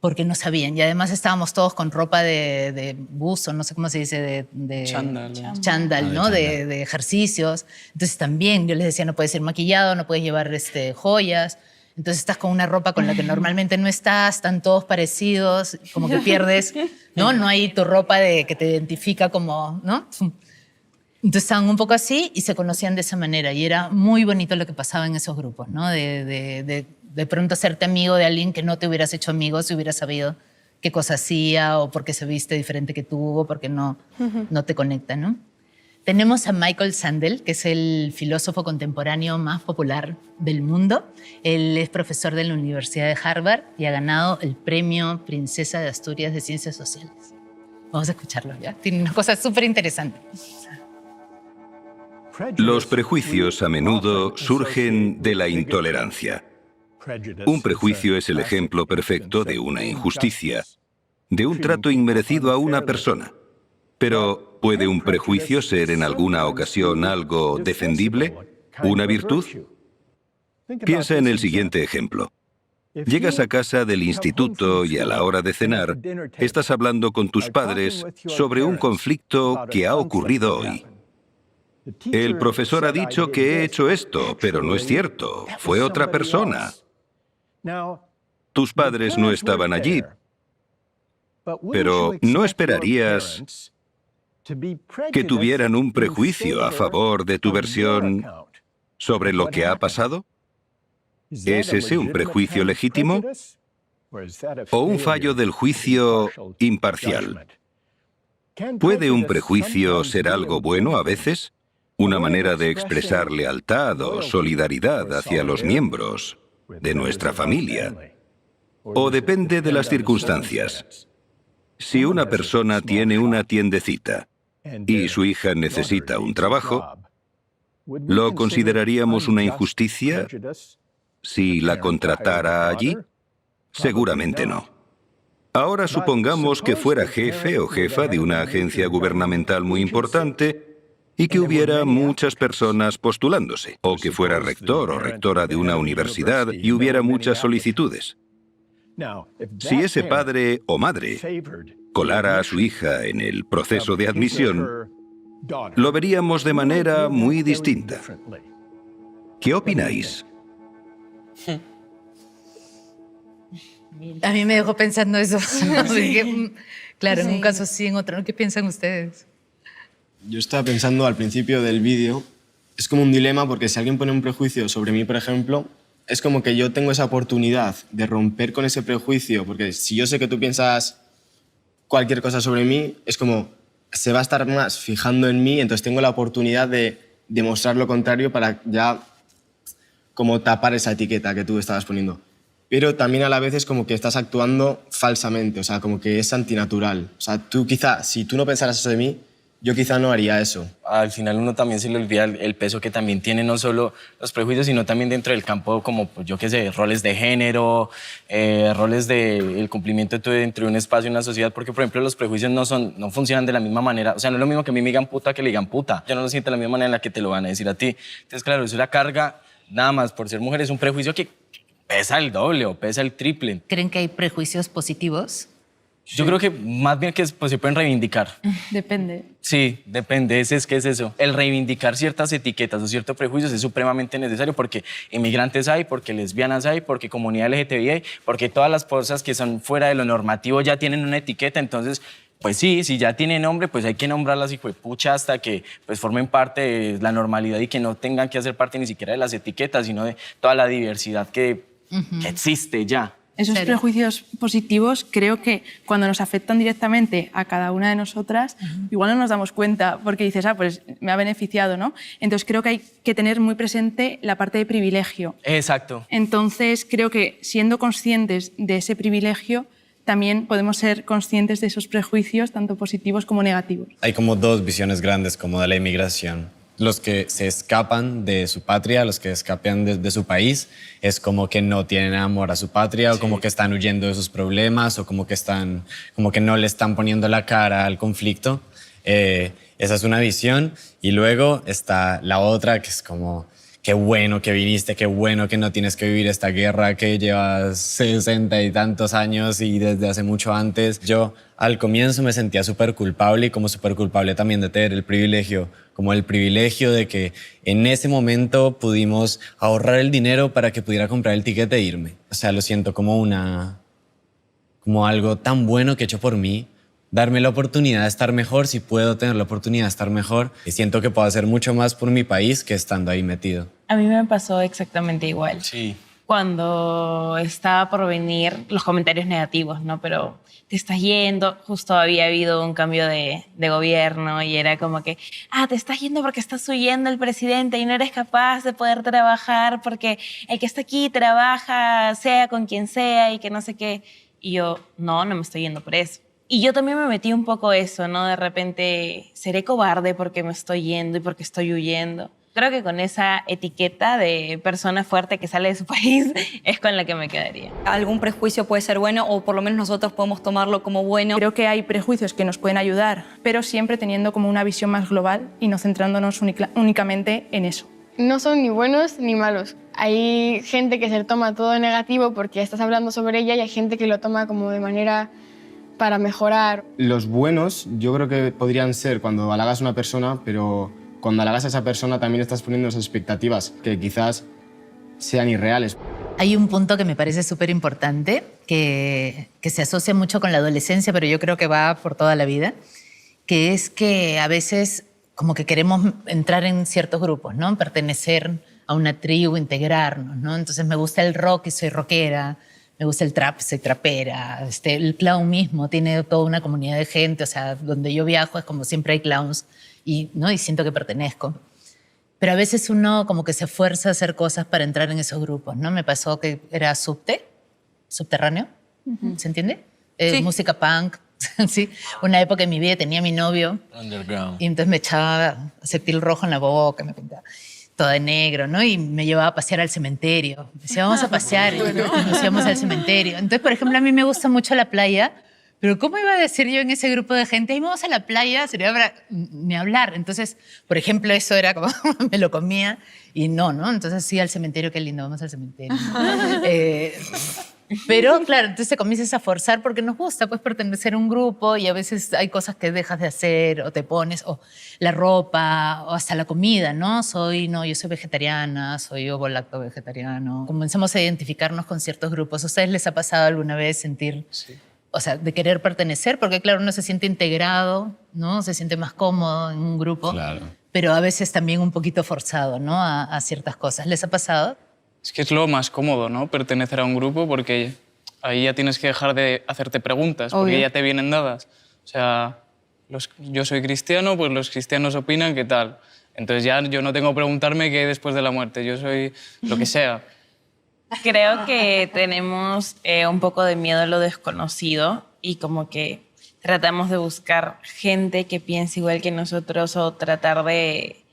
porque no sabían. Y además estábamos todos con ropa de buzo, no sé cómo se dice, de chándal, ¿no? De ejercicios. Entonces también yo les decía, no puedes ir maquillado, no puedes llevar joyas. Entonces estás con una ropa con la que normalmente no estás, están todos parecidos, como que pierdes, ¿no? No hay tu ropa que te identifica como, ¿no? Entonces estaban un poco así y se conocían de esa manera. Y era muy bonito lo que pasaba en esos grupos, ¿no? De pronto hacerte amigo de alguien que no te hubieras hecho amigo si hubieras sabido qué cosa hacía o por qué se viste diferente que tú o porque no te conecta, ¿no? Tenemos a Michael Sandel, que es el filósofo contemporáneo más popular del mundo. Él es profesor de la Universidad de Harvard y ha ganado el premio Princesa de Asturias de Ciencias Sociales. Vamos a escucharlo, ¿ya? Tiene una cosa súper interesante. Los prejuicios a menudo surgen de la intolerancia. Un prejuicio es el ejemplo perfecto de una injusticia, de un trato inmerecido a una persona. Pero, ¿puede un prejuicio ser en alguna ocasión algo defendible? ¿Una virtud? Piensa en el siguiente ejemplo. Llegas a casa del instituto y a la hora de cenar, estás hablando con tus padres sobre un conflicto que ha ocurrido hoy. El profesor ha dicho que he hecho esto, pero no es cierto. Fue otra persona. Tus padres no estaban allí, pero ¿no esperarías que tuvieran un prejuicio a favor de tu versión sobre lo que ha pasado? ¿Es ese un prejuicio legítimo o un fallo del juicio imparcial? ¿Puede un prejuicio ser algo bueno a veces? ¿Una manera de expresar lealtad o solidaridad hacia los miembros de nuestra familia? ¿O depende de las circunstancias? Si una persona tiene una tiendecita y su hija necesita un trabajo, ¿lo consideraríamos una injusticia si la contratara allí? Seguramente no. Ahora supongamos que fuera jefe o jefa de una agencia gubernamental muy importante y que hubiera muchas personas postulándose, o que fuera rector o rectora de una universidad y hubiera muchas solicitudes. Si ese padre o madre colara a su hija en el proceso de admisión, lo veríamos de manera muy distinta. ¿Qué opináis? A mí me dejó pensando eso. Claro, en un caso sí, en otro no. ¿Qué piensan ustedes? Yo estaba pensando al principio del vídeo, es como un dilema porque si alguien pone un prejuicio sobre mí, por ejemplo, es como que yo tengo esa oportunidad de romper con ese prejuicio, porque si yo sé que tú piensas cualquier cosa sobre mí, es como se va a estar más fijando en mí, entonces tengo la oportunidad de demostrar lo contrario para ya como tapar esa etiqueta que tú estabas poniendo. Pero también a la vez es como que estás actuando falsamente, o sea, como que es antinatural. O sea, tú quizá, si tú no pensaras eso de mí, yo quizá no haría eso. Al final uno también se le olvida el peso que también tienen no solo los prejuicios, sino también dentro del campo como, pues, yo qué sé, roles de género, roles del cumplimiento dentro de un espacio, una sociedad, porque por ejemplo los prejuicios no funcionan de la misma manera. O sea, no es lo mismo que a mí me digan puta que le digan puta. Yo no lo siento de la misma manera en la que te lo van a decir a ti. Entonces, claro, eso es la carga, nada más por ser mujer, es un prejuicio que pesa el doble o pesa el triple. ¿Creen que hay prejuicios positivos? Yo creo que más bien que pues, se pueden reivindicar. Depende. Sí, depende. ¿Qué es eso? El reivindicar ciertas etiquetas o ciertos prejuicios es supremamente necesario porque inmigrantes hay, porque lesbianas hay, porque comunidad LGTBI hay, porque todas las cosas que son fuera de lo normativo ya tienen una etiqueta. Entonces, pues sí, si ya tiene nombre, pues hay que nombrarlas y pucha hasta que pues, formen parte de la normalidad y que no tengan que hacer parte ni siquiera de las etiquetas, sino de toda la diversidad que existe ya. Esos prejuicios positivos creo que cuando nos afectan directamente a cada una de nosotras, igual no nos damos cuenta porque dices, pues me ha beneficiado, ¿no? Entonces creo que hay que tener muy presente la parte de privilegio. Exacto. Entonces creo que siendo conscientes de ese privilegio, también podemos ser conscientes de esos prejuicios, tanto positivos como negativos. Hay como dos visiones grandes como de la inmigración. Los que se escapan de su patria, los que escapan de su país, es como que no tienen amor a su patria o como que están huyendo de sus problemas o como que no le están poniendo la cara al conflicto. Esa es una visión. Y luego está la otra que es como, qué bueno que viniste, qué bueno que no tienes que vivir esta guerra que llevas 60 y tantos años y desde hace mucho antes. Yo al comienzo me sentía súper culpable y como súper culpable también de tener el privilegio, como el privilegio de que en ese momento pudimos ahorrar el dinero para que pudiera comprar el tiquete e irme. O sea, lo siento como algo tan bueno que he hecho por mí, darme la oportunidad de estar mejor si puedo tener la oportunidad de estar mejor. Y siento que puedo hacer mucho más por mi país que estando ahí metido. A mí me pasó exactamente igual. Sí. Cuando estaba por venir los comentarios negativos, ¿no? Pero te estás yendo, justo había habido un cambio de gobierno y era como que, te estás yendo porque estás huyendo del presidente y no eres capaz de poder trabajar porque el que está aquí trabaja, sea con quien sea y que no sé qué. Y yo, no me estoy yendo por eso. Y yo también me metí un poco eso, ¿no? De repente, seré cobarde porque me estoy yendo y porque estoy huyendo. Creo que con esa etiqueta de persona fuerte que sale de su país es con la que me quedaría. Algún prejuicio puede ser bueno o por lo menos nosotros podemos tomarlo como bueno. Creo que hay prejuicios que nos pueden ayudar, pero siempre teniendo como una visión más global y no centrándonos únicamente en eso. No son ni buenos ni malos. Hay gente que se toma todo negativo porque estás hablando sobre ella y hay gente que lo toma como de manera para mejorar. Los buenos yo creo que podrían ser cuando halagas a una persona, pero cuando halagas a esa persona también estás poniendo esas expectativas que quizás sean irreales. Hay un punto que me parece súper importante, que se asocia mucho con la adolescencia, pero yo creo que va por toda la vida, que es que a veces como que queremos entrar en ciertos grupos, ¿no? Pertenecer a una tribu, integrarnos, ¿no? Entonces me gusta el rock y soy rockera, me gusta el trap, soy trapera, el clown mismo tiene toda una comunidad de gente, o sea, donde yo viajo es como siempre hay clowns ¿no? Y siento que pertenezco. Pero a veces uno como que se esfuerza a hacer cosas para entrar en esos grupos, ¿no? Me pasó que era subterráneo, ¿se entiende? Sí. Música punk, sí. Una época en mi vida tenía a mi novio. Underground. Y entonces me echaba acetil rojo en la boca, me pintaba toda de negro, ¿no? Y me llevaba a pasear al cementerio. Me decía, vamos a pasear, y nos íbamos al cementerio. Entonces, por ejemplo, a mí me gusta mucho la playa, pero ¿cómo iba a decir yo en ese grupo de gente, ahí vamos a la playa? Sería para ni hablar. Entonces, por ejemplo, eso era como, me lo comía y no. Entonces, sí, al cementerio, qué lindo, vamos al cementerio. Pero, claro, entonces te comienzas a forzar porque nos gusta pues, pertenecer a un grupo y a veces hay cosas que dejas de hacer o te pones, o la ropa, o hasta la comida, ¿no? Yo soy vegetariana, soy ovo-lacto vegetariano. Comenzamos a identificarnos con ciertos grupos. ¿A ustedes les ha pasado alguna vez sentir, o sea, de querer pertenecer? Porque, claro, uno se siente integrado, ¿no? Se siente más cómodo en un grupo, Claro. pero a veces también un poquito forzado, ¿no? A ciertas cosas. ¿Les ha pasado? Es que es lo más cómodo, ¿no? Pertenecer a un grupo porque ahí ya tienes que dejar de hacerte preguntas porque Obvio. ya te vienen dadas. O sea, yo soy cristiano, pues los cristianos opinan qué tal. Entonces ya yo no tengo que preguntarme qué hay después de la muerte. Yo soy lo que sea. Creo que tenemos un poco de miedo a lo desconocido y como que tratamos de buscar gente que piense igual que nosotros o tratar de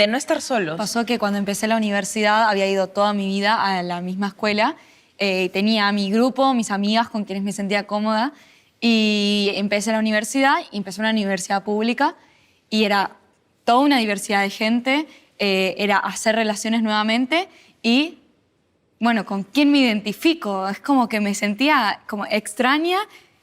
no estar solos. Pasó que cuando empecé la universidad había ido toda mi vida a la misma escuela. Tenía mi grupo, mis amigas con quienes me sentía cómoda. Y empecé la universidad, y empecé una universidad pública y era toda una diversidad de gente, era hacer relaciones nuevamente y, bueno, ¿con quién me identifico? Es como que me sentía como extraña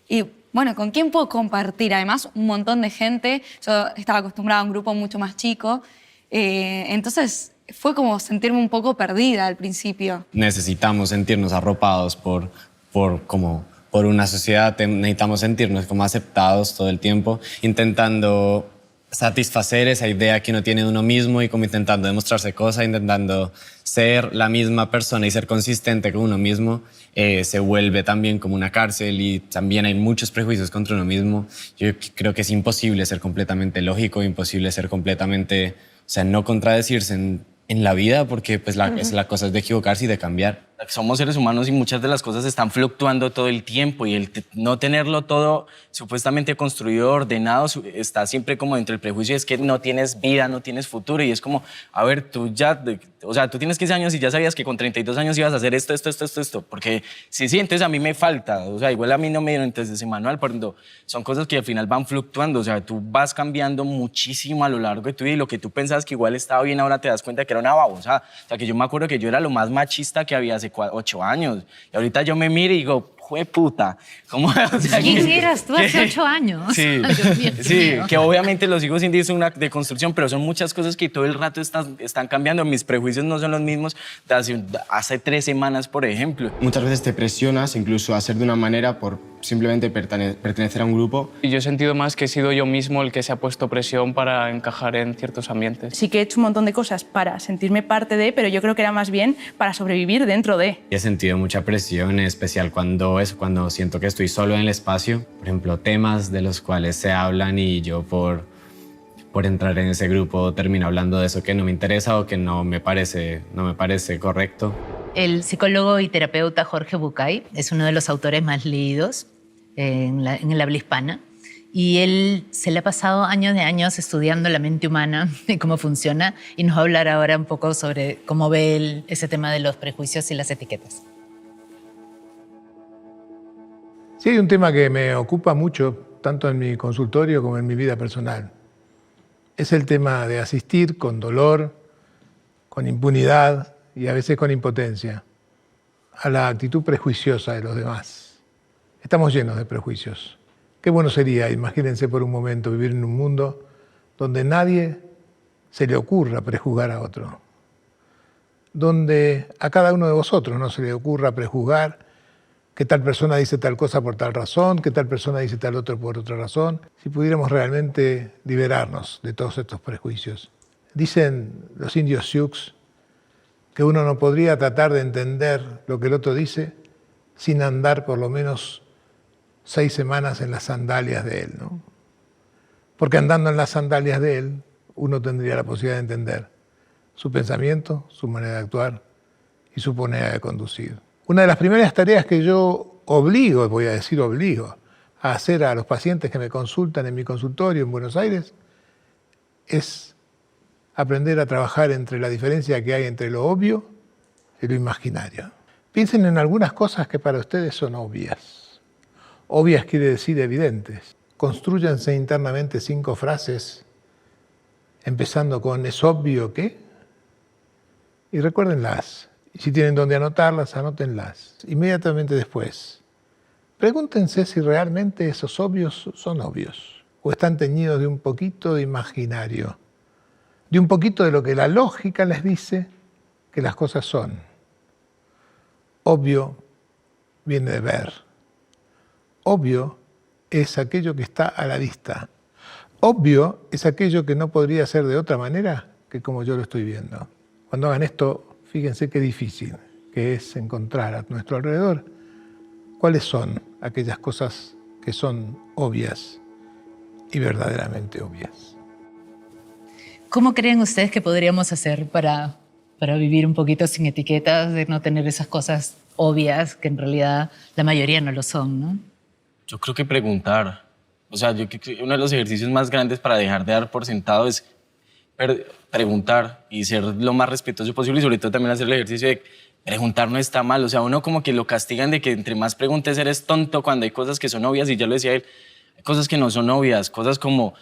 Y bueno, ¿con quién puedo compartir? Además, un montón de gente. Yo estaba acostumbrada a un grupo mucho más chico. Entonces, fue como sentirme un poco perdida al principio. Necesitamos sentirnos arropados por una sociedad, necesitamos sentirnos como aceptados todo el tiempo, intentando satisfacer esa idea que uno tiene de uno mismo y como intentando demostrarse cosas, intentando ser la misma persona y ser consistente con uno mismo, se vuelve también como una cárcel y también hay muchos prejuicios contra uno mismo. Yo creo que es imposible ser completamente lógico, imposible ser completamente, o sea, no contradecirse en la vida porque pues la cosa es de equivocarse y de cambiar. Somos seres humanos y muchas de las cosas están fluctuando todo el tiempo y el no tenerlo todo supuestamente construido, ordenado, está siempre como dentro del prejuicio, es que no tienes vida, no tienes futuro y es como, a ver, tú tienes 15 años y ya sabías que con 32 años ibas a hacer esto, porque sí, entonces a mí me falta, o sea, igual a mí no me dieron entonces ese manual, pero son cosas que al final van fluctuando, o sea, tú vas cambiando muchísimo a lo largo de tu vida y lo que tú pensabas que igual estaba bien, ahora te das cuenta que era una babosa, o sea, que yo me acuerdo que yo era lo más machista que había hace 8 años. Y ahorita yo me miro y digo, ¡jueputa! ¿Cómo? O sea, ¿Quién eras tú hace 8 años? Sí, sí, que obviamente los sigo sin decir una deconstrucción, pero son muchas cosas que todo el rato están cambiando. Mis prejuicios no son los mismos de hace 3 semanas, por ejemplo. Muchas veces te presionas incluso a ser de una manera por simplemente pertenecer a un grupo. Y yo he sentido más que he sido yo mismo el que se ha puesto presión para encajar en ciertos ambientes. Sí que he hecho un montón de cosas para sentirme parte de, pero yo creo que era más bien para sobrevivir dentro de. He sentido mucha presión, en especial cuando siento que estoy solo en el espacio. Por ejemplo, temas de los cuales se hablan y yo por entrar en ese grupo termino hablando de eso que no me interesa o que no me parece correcto. El psicólogo y terapeuta Jorge Bucay es uno de los autores más leídos en el habla hispana y él se le ha pasado años de años estudiando la mente humana y cómo funciona y nos va a hablar ahora un poco sobre cómo ve él ese tema de los prejuicios y las etiquetas. Sí, hay un tema que me ocupa mucho, tanto en mi consultorio como en mi vida personal. Es el tema de asistir con dolor, con impunidad y a veces con impotencia a la actitud prejuiciosa de los demás. Estamos llenos de prejuicios. Qué bueno sería, imagínense por un momento, vivir en un mundo donde nadie se le ocurra prejuzgar a otro. Donde a cada uno de vosotros no se le ocurra prejuzgar que tal persona dice tal cosa por tal razón, que tal persona dice tal otro por otra razón. Si pudiéramos realmente liberarnos de todos estos prejuicios. Dicen los indios Sioux que uno no podría tratar de entender lo que el otro dice sin andar por lo menos 6 semanas en las sandalias de él, ¿no? Porque andando en las sandalias de él, uno tendría la posibilidad de entender su pensamiento, su manera de actuar y su manera de conducir. Una de las primeras tareas que yo obligo a hacer a los pacientes que me consultan en mi consultorio en Buenos Aires es aprender a trabajar entre la diferencia que hay entre lo obvio y lo imaginario. Piensen en algunas cosas que para ustedes son obvias. Obvias quiere decir evidentes. Constrúyanse internamente 5 frases, empezando con ¿es obvio que? Y recuérdenlas. Y si tienen donde anotarlas, anótenlas. Inmediatamente después, pregúntense si realmente esos obvios son obvios o están teñidos de un poquito de imaginario, de un poquito de lo que la lógica les dice que las cosas son. Obvio viene de ver. Obvio es aquello que está a la vista. Obvio es aquello que no podría ser de otra manera que como yo lo estoy viendo. Cuando hagan esto, fíjense qué difícil que es encontrar a nuestro alrededor cuáles son aquellas cosas que son obvias y verdaderamente obvias. ¿Cómo creen ustedes que podríamos hacer para vivir un poquito sin etiquetas, de no tener esas cosas obvias que en realidad la mayoría no lo son, ¿no? Yo creo que preguntar. O sea, yo creo que uno de los ejercicios más grandes para dejar de dar por sentado es preguntar y ser lo más respetuoso posible y sobre todo también hacer el ejercicio de preguntar no está mal. O sea, uno como que lo castigan de que entre más preguntes eres tonto cuando hay cosas que son obvias y ya lo decía él, hay cosas que no son obvias, cosas como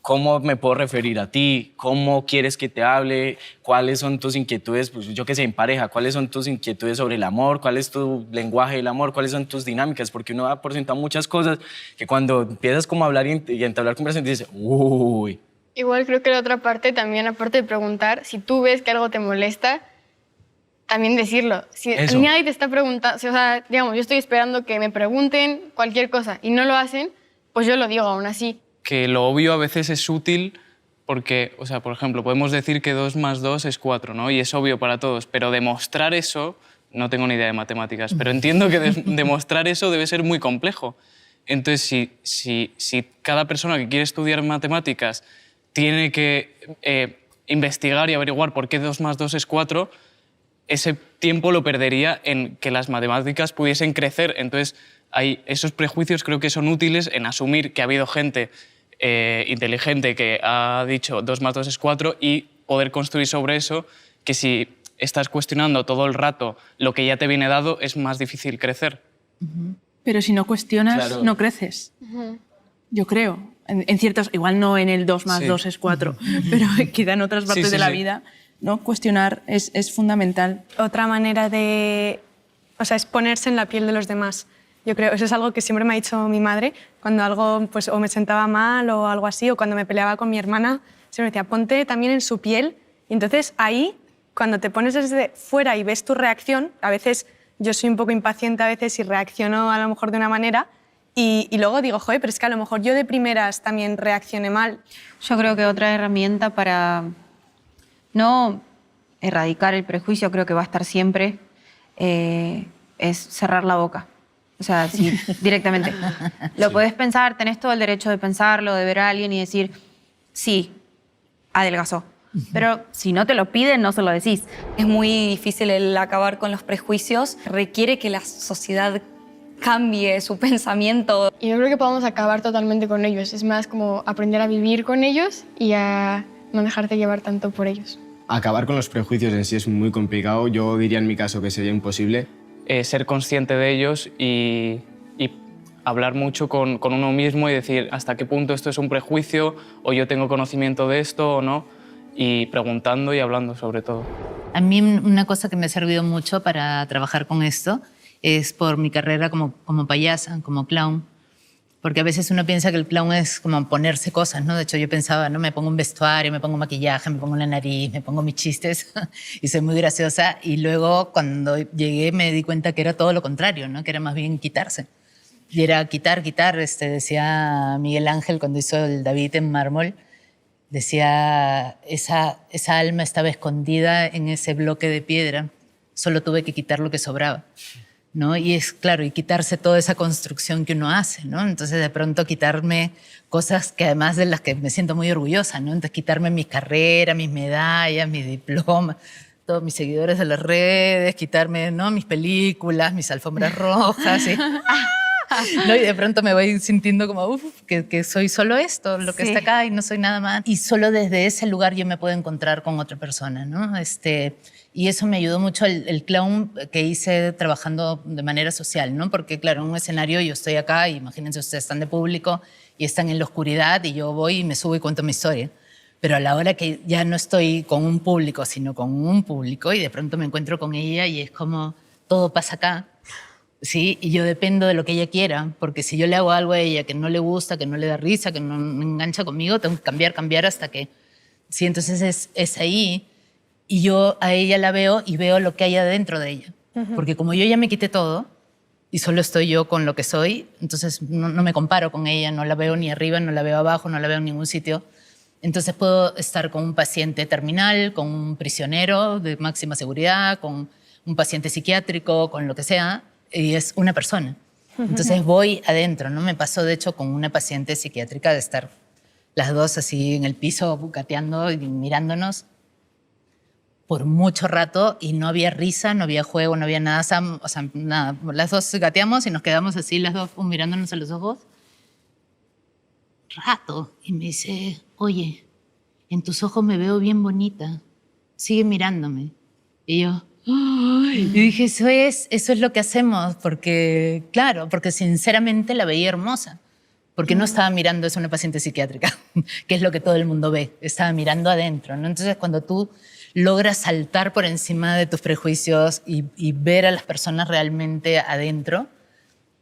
¿cómo me puedo referir a ti? ¿Cómo quieres que te hable? ¿Cuáles son tus inquietudes? Pues yo qué sé, en pareja, ¿cuáles son tus inquietudes sobre el amor? ¿Cuál es tu lenguaje del amor? ¿Cuáles son tus dinámicas? Porque uno va por sentado muchas cosas que cuando empiezas como a hablar y entablar conversación, dices, uy. Igual creo que la otra parte también, aparte de preguntar, si tú ves que algo te molesta, también decirlo. Si Eso. nadie te está preguntando, o sea, digamos, yo estoy esperando que me pregunten cualquier cosa y no lo hacen, pues yo lo digo aún así. Que lo obvio a veces es útil porque, o sea, por ejemplo, podemos decir que 2 más 2 es 4, ¿no? Y es obvio para todos, pero demostrar eso, no tengo ni idea de matemáticas, pero entiendo que demostrar eso debe ser muy complejo. Entonces, si cada persona que quiere estudiar matemáticas tiene que investigar y averiguar por qué 2 más 2 es 4, ese tiempo lo perdería en que las matemáticas pudiesen crecer. Entonces, esos prejuicios creo que son útiles en asumir que ha habido gente inteligente que ha dicho 2 más 2 es 4 y poder construir sobre eso, que si estás cuestionando todo el rato lo que ya te viene dado, es más difícil crecer. Pero si no cuestionas, Claro. no creces. Yo creo. En ciertos, igual no en el 2 más 2 es 4, pero quizá en otras partes de la vida, ¿no? Cuestionar es fundamental. Otra manera de, o sea, es ponerse en la piel de los demás. Yo creo, eso es algo que siempre me ha dicho mi madre, cuando algo pues, o me sentaba mal o algo así, o cuando me peleaba con mi hermana, siempre me decía, ponte también en su piel. Y entonces ahí, cuando te pones desde fuera y ves tu reacción, a veces yo soy un poco impaciente a veces y reacciono a lo mejor de una manera, y luego digo, joder, pero es que a lo mejor yo de primeras también reaccioné mal. Yo creo que otra herramienta para no erradicar el prejuicio, creo que va a estar siempre, es cerrar la boca. O sea, sí, directamente. Lo podés pensar, tenés todo el derecho de pensarlo, de ver a alguien y decir, sí, adelgazó. Pero si no te lo piden, no se lo decís. Es muy difícil el acabar con los prejuicios. Requiere que la sociedad cambie su pensamiento. Y yo creo que podemos acabar totalmente con ellos. Es más como aprender a vivir con ellos y a no dejarte llevar tanto por ellos. Acabar con los prejuicios en sí es muy complicado. Yo diría en mi caso que sería imposible. Ser consciente de ellos y hablar mucho con uno mismo y decir hasta qué punto esto es un prejuicio o yo tengo conocimiento de esto o no, y preguntando y hablando sobre todo. A mí una cosa que me ha servido mucho para trabajar con esto es por mi carrera como payasa, como clown. Porque a veces uno piensa que el clown es como ponerse cosas, ¿no? De hecho, yo pensaba, ¿no? Me pongo un vestuario, me pongo maquillaje, me pongo la nariz, me pongo mis chistes y soy muy graciosa. Y luego, cuando llegué, me di cuenta que era todo lo contrario, ¿no? Que era más bien quitarse. Y era quitar. Decía Miguel Ángel cuando hizo el David en mármol, decía, esa alma estaba escondida en ese bloque de piedra. Solo tuve que quitar lo que sobraba, ¿no? Y es claro, y quitarse toda esa construcción que uno hace, ¿no? Entonces, de pronto, quitarme cosas que además de las que me siento muy orgullosa, ¿no? Entonces, quitarme mi carrera, mis medallas, mis diplomas, todos mis seguidores de las redes, quitarme, ¿no? Mis películas, mis alfombras rojas, ¿sí? ¿No? Y de pronto me voy sintiendo como, que soy solo esto, lo que está acá y no soy nada más. Y solo desde ese lugar yo me puedo encontrar con otra persona, ¿no? Y eso me ayudó mucho el clown que hice trabajando de manera social, ¿no? Porque, claro, en un escenario yo estoy acá, y imagínense, ustedes están de público y están en la oscuridad y yo voy y me subo y cuento mi historia. Pero a la hora que ya no estoy con un público, sino con un público, y de pronto me encuentro con ella y es como, todo pasa acá, ¿sí? Y yo dependo de lo que ella quiera, porque si yo le hago algo a ella que no le gusta, que no le da risa, que no me engancha conmigo, tengo que cambiar hasta que... Sí, entonces es ahí... Y yo a ella la veo y veo lo que hay adentro de ella. Porque como yo ya me quité todo y solo estoy yo con lo que soy, entonces no me comparo con ella, no la veo ni arriba, no la veo abajo, no la veo en ningún sitio. Entonces puedo estar con un paciente terminal, con un prisionero de máxima seguridad, con un paciente psiquiátrico, con lo que sea, y es una persona. Entonces voy adentro, ¿no? Me pasó, de hecho, con una paciente psiquiátrica de estar las dos así en el piso, bucateando y mirándonos por mucho rato, y no había risa, no había juego, no había nada, o sea, nada. Las dos gateamos y nos quedamos así, las dos mirándonos a los ojos. Rato. Y me dice, oye, en tus ojos me veo bien bonita, sigue mirándome. Y yo, ¡ay! Y dije, eso es lo que hacemos, porque, claro, porque sinceramente la veía hermosa. porque no estaba mirando eso a una paciente psiquiátrica, que es lo que todo el mundo ve, estaba mirando adentro, ¿no? Entonces, cuando tú logras saltar por encima de tus prejuicios y ver a las personas realmente adentro,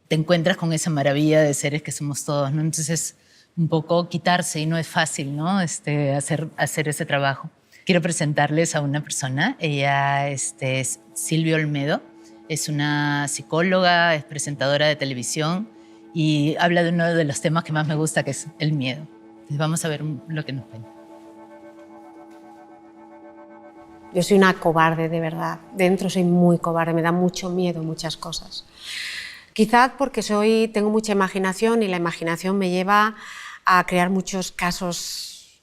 te encuentras con esa maravilla de seres que somos todos, ¿no? Entonces, un poco quitarse, y no es fácil, ¿no? Hacer ese trabajo. Quiero presentarles a una persona, ella es Silvia Olmedo, es una psicóloga, es presentadora de televisión y habla de uno de los temas que más me gusta, que es el miedo. Entonces, vamos a ver lo que nos cuenta. Yo soy una cobarde, de verdad. Dentro soy muy cobarde, me da mucho miedo muchas cosas. Quizás porque tengo mucha imaginación y la imaginación me lleva a crear muchos casos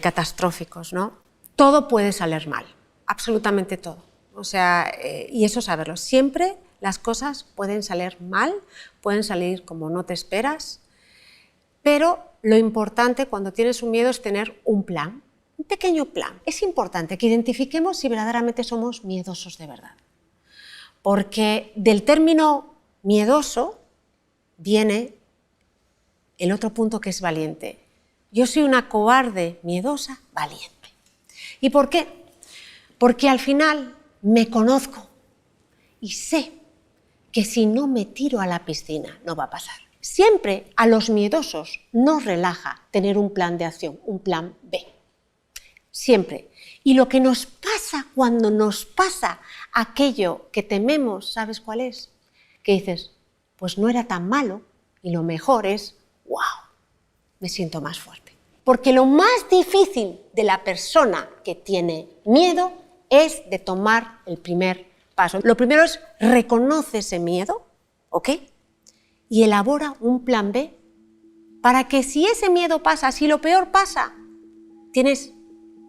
catastróficos, ¿no? Todo puede salir mal, absolutamente todo. O sea, y eso saberlo. Siempre las cosas pueden salir mal, pueden salir como no te esperas, pero lo importante cuando tienes un miedo es tener un plan, un pequeño plan. Es importante que identifiquemos si verdaderamente somos miedosos de verdad. Porque del término miedoso viene el otro punto que es valiente. Yo soy una cobarde, miedosa, valiente. ¿Y por qué? Porque al final me conozco y sé que si no me tiro a la piscina no va a pasar. Siempre a los miedosos nos relaja tener un plan de acción, un plan B. Siempre. Y lo que nos pasa cuando nos pasa aquello que tememos, ¿sabes cuál es? Que dices, pues no era tan malo y lo mejor es, wow, me siento más fuerte. Porque lo más difícil de la persona que tiene miedo es de tomar el primer paso. Lo primero es reconoce ese miedo, ¿ok? Y elabora un plan B para que si ese miedo pasa, si lo peor pasa, tienes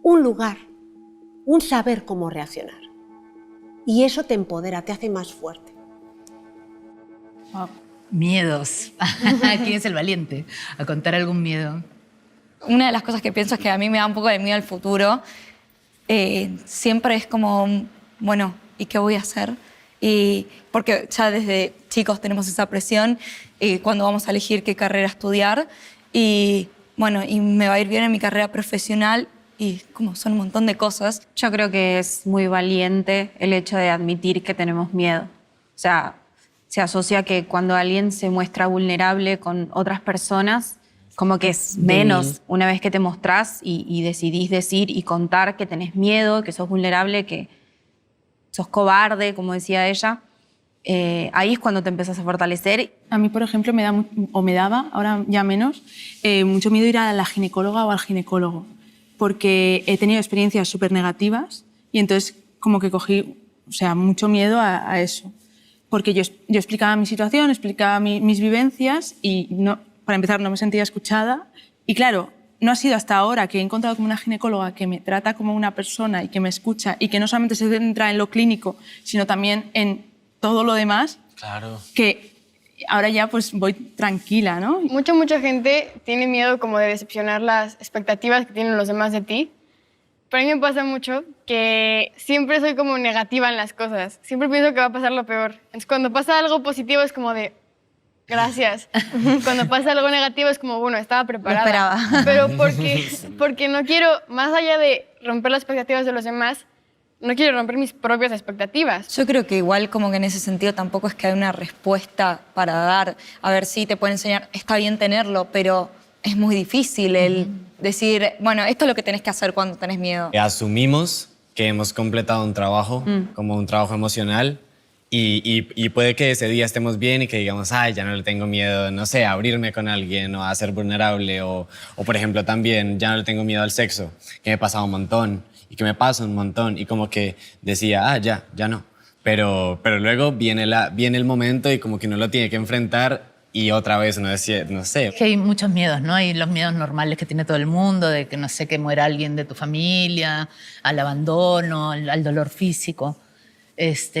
un lugar, un saber cómo reaccionar. Y eso te empodera, te hace más fuerte. Wow. Miedos. ¿Quién es el valiente? A contar algún miedo. Una de las cosas que pienso es que a mí me da un poco de miedo al futuro. Siempre es como, bueno, ¿y qué voy a hacer? Y porque ya desde chicos tenemos esa presión cuando vamos a elegir qué carrera estudiar. Y bueno, y me va a ir bien en mi carrera profesional y como son un montón de cosas. Yo creo que es muy valiente el hecho de admitir que tenemos miedo. O sea, se asocia que cuando alguien se muestra vulnerable con otras personas, como que es menos una vez que te mostrás y decidís decir y contar que tenés miedo, que sos vulnerable, que sos cobarde, como decía ella. Ahí es cuando te empezás a fortalecer. A mí, por ejemplo, me daba, ahora ya menos, mucho miedo ir a la ginecóloga o al ginecólogo, porque he tenido experiencias súper negativas y entonces como que cogí, o sea, mucho miedo a eso. Porque yo explicaba mi situación, explicaba mis vivencias y no, para empezar no me sentía escuchada. Y claro, no ha sido hasta ahora que he encontrado como una ginecóloga que me trata como una persona y que me escucha y que no solamente se centra en lo clínico, sino también en todo lo demás. Claro. Que ahora ya pues voy tranquila, ¿no? Mucha gente tiene miedo como de decepcionar las expectativas que tienen los demás de ti. Pero a mí me pasa mucho que siempre soy como negativa en las cosas. Siempre pienso que va a pasar lo peor. Entonces, cuando pasa algo positivo es como de, gracias. Cuando pasa algo negativo es como, bueno, estaba preparada. Lo esperaba. Pero porque no quiero, más allá de romper las expectativas de los demás, no quiero romper mis propias expectativas. Yo creo que igual como que en ese sentido tampoco es que hay una respuesta para dar. A ver, sí, te pueden enseñar, está bien tenerlo, pero es muy difícil el decir, bueno, esto es lo que tenés que hacer cuando tenés miedo. Asumimos que hemos completado un trabajo, como un trabajo emocional, y puede que ese día estemos bien y que digamos, ay, ya no le tengo miedo, no sé, a abrirme con alguien o a ser vulnerable, o por ejemplo también, ya no le tengo miedo al sexo, que me pasa un montón, y que me pasa un montón, y como que decía, ya no. Pero luego viene el momento y como que uno lo tiene que enfrentar. Y otra vez uno decía, no sé. Es que hay muchos miedos, ¿no? Hay los miedos normales que tiene todo el mundo, de que, no sé, que muera alguien de tu familia, al abandono, al dolor físico.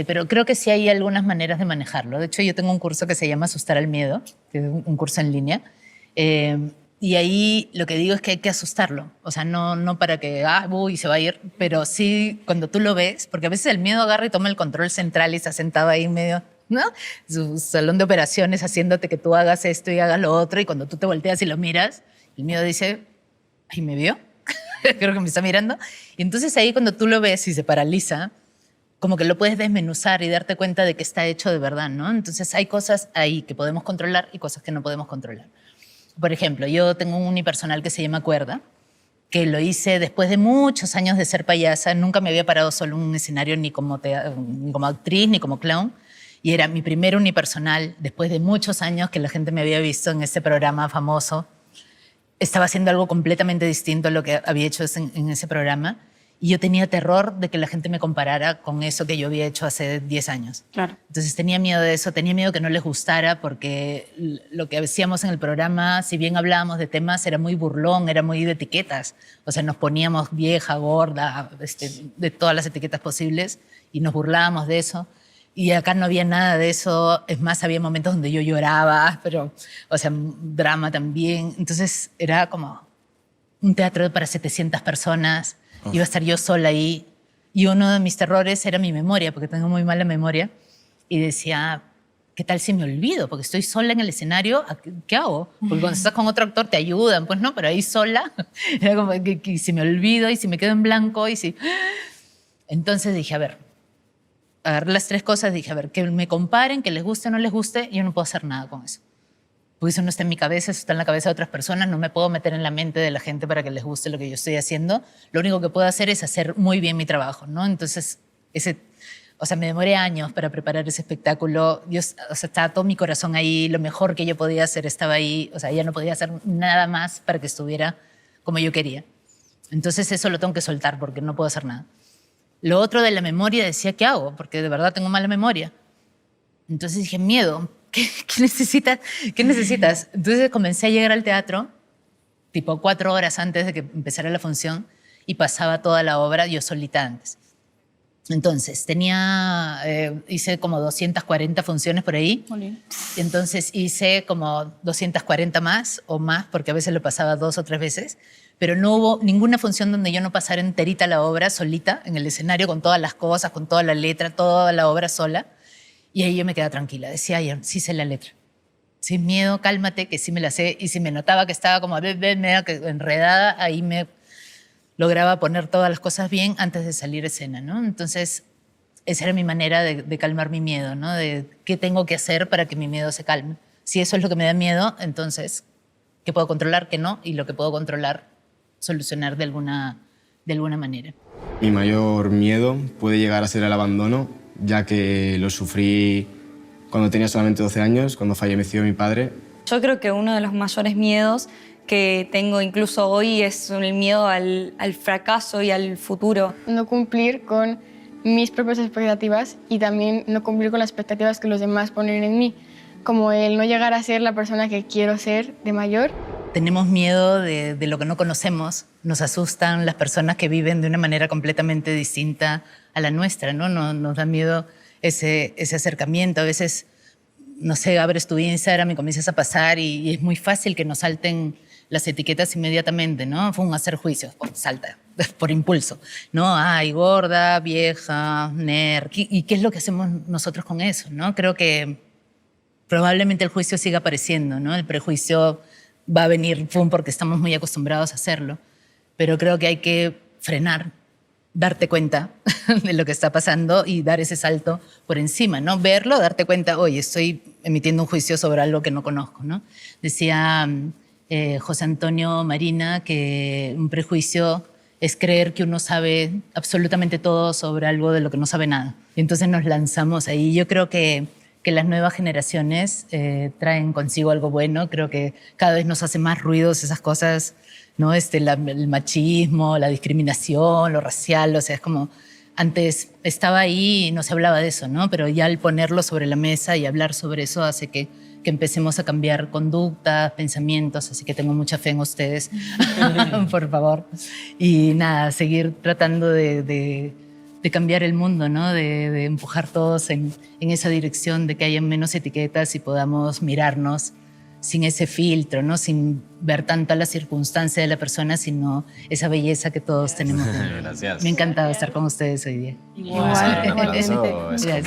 Pero creo que sí hay algunas maneras de manejarlo. De hecho, yo tengo un curso que se llama Asustar al Miedo, que es un curso en línea. Y ahí lo que digo es que hay que asustarlo. O sea, no para que, uy, se va a ir, pero sí cuando tú lo ves, porque a veces el miedo agarra y toma el control central y está sentado ahí medio ¿no? Su salón de operaciones haciéndote que tú hagas esto y hagas lo otro, y cuando tú te volteas y lo miras, el miedo dice, ay, ¿me vio? Creo que me está mirando. Y entonces ahí cuando tú lo ves y se paraliza, como que lo puedes desmenuzar y darte cuenta de que está hecho de verdad, ¿no? Entonces hay cosas ahí que podemos controlar y cosas que no podemos controlar. Por ejemplo, yo tengo un unipersonal que se llama Cuerda, que lo hice después de muchos años de ser payasa. Nunca me había parado solo en un escenario ni como actriz ni como clown. Y era mi primer unipersonal después de muchos años que la gente me había visto en este programa famoso. Estaba haciendo algo completamente distinto a lo que había hecho en ese programa. Y yo tenía terror de que la gente me comparara con eso que yo había hecho hace 10 años. Claro. Entonces tenía miedo de eso, tenía miedo que no les gustara, porque lo que hacíamos en el programa, si bien hablábamos de temas, era muy burlón, era muy de etiquetas. O sea, nos poníamos vieja, gorda, de todas las etiquetas posibles, y nos burlábamos de eso. Y acá no había nada de eso. Es más, había momentos donde yo lloraba, pero, o sea, drama también. Entonces era como un teatro para 700 personas. Iba a estar yo sola ahí. Y uno de mis terrores era mi memoria, porque tengo muy mala memoria. Y decía, ¿qué tal si me olvido? Porque estoy sola en el escenario, ¿qué hago? Porque cuando estás con otro actor te ayudan, pues no, pero ahí sola, era como que si me olvido y si me quedo en blanco y si... Entonces dije, a ver, agarré las 3 cosas, dije, a ver, que me comparen, que les guste o no les guste, yo no puedo hacer nada con eso. Porque eso no está en mi cabeza, eso está en la cabeza de otras personas, no me puedo meter en la mente de la gente para que les guste lo que yo estoy haciendo. Lo único que puedo hacer es hacer muy bien mi trabajo, ¿no? Entonces, me demoré años para preparar ese espectáculo. Estaba todo mi corazón ahí, lo mejor que yo podía hacer estaba ahí. O sea, ya no podía hacer nada más para que estuviera como yo quería. Entonces eso lo tengo que soltar porque no puedo hacer nada. Lo otro de la memoria decía, ¿qué hago? Porque de verdad tengo mala memoria. Entonces dije, miedo. ¿Qué necesitas? ¿Qué necesitas? Entonces comencé a llegar al teatro, tipo 4 horas antes de que empezara la función, y pasaba toda la obra yo solita antes. Entonces, hice como 240 funciones por ahí. Y entonces hice como 240 más o más, porque a veces lo pasaba 2 o 3 veces, pero no hubo ninguna función donde yo no pasara enterita la obra solita, en el escenario, con todas las cosas, con toda la letra, toda la obra sola. Y ahí yo me quedaba tranquila. Decía, ay, sí sé la letra. Sin miedo, cálmate, que sí me la sé. Y si me notaba que estaba como medio enredada, ahí me lograba poner todas las cosas bien antes de salir a escena, ¿no? Entonces, esa era mi manera de calmar mi miedo, ¿no? De qué tengo que hacer para que mi miedo se calme. Si eso es lo que me da miedo, entonces, ¿qué puedo controlar, qué no? Y lo que puedo controlar, solucionar de alguna manera. Mi mayor miedo puede llegar a ser el abandono, ya que lo sufrí cuando tenía solamente 12 años, cuando falleció mi padre. Yo creo que uno de los mayores miedos que tengo incluso hoy es el miedo al fracaso y al futuro. No cumplir con mis propias expectativas y también no cumplir con las expectativas que los demás ponen en mí, como el no llegar a ser la persona que quiero ser de mayor. Tenemos miedo de lo que no conocemos, nos asustan las personas que viven de una manera completamente distinta a la nuestra, ¿no? Nos da miedo ese acercamiento. A veces, no sé, abres tu Instagram y comienzas a pasar y es muy fácil que nos salten las etiquetas inmediatamente, ¿no? Fue un hacer juicios, salta, por impulso, ¿no? Ay, gorda, vieja, nerd. ¿Y qué es lo que hacemos nosotros con eso, no? Creo que probablemente el juicio siga apareciendo, ¿no? El prejuicio va a venir porque estamos muy acostumbrados a hacerlo, pero creo que hay que frenar, darte cuenta de lo que está pasando y dar ese salto por encima, ¿no? Verlo, darte cuenta, oye, estoy emitiendo un juicio sobre algo que no conozco, ¿no? Decía José Antonio Marina que un prejuicio es creer que uno sabe absolutamente todo sobre algo de lo que no sabe nada. Y entonces nos lanzamos ahí. Yo creo que las nuevas generaciones traen consigo algo bueno. Creo que cada vez nos hace más ruidos esas cosas, ¿no? El machismo, la discriminación, lo racial. O sea, es como antes estaba ahí y no se hablaba de eso, ¿no? Pero ya al ponerlo sobre la mesa y hablar sobre eso hace que empecemos a cambiar conductas, pensamientos. Así que tengo mucha fe en ustedes, por favor. Y nada, seguir tratando de cambiar el mundo, ¿no? De empujar todos en esa dirección, de que haya menos etiquetas y podamos mirarnos sin ese filtro, ¿no? Sin ver tanto la circunstancia de la persona, sino esa belleza que todos tenemos. Gracias. Me ha encantado estar con ustedes hoy día. Igual. Gracias.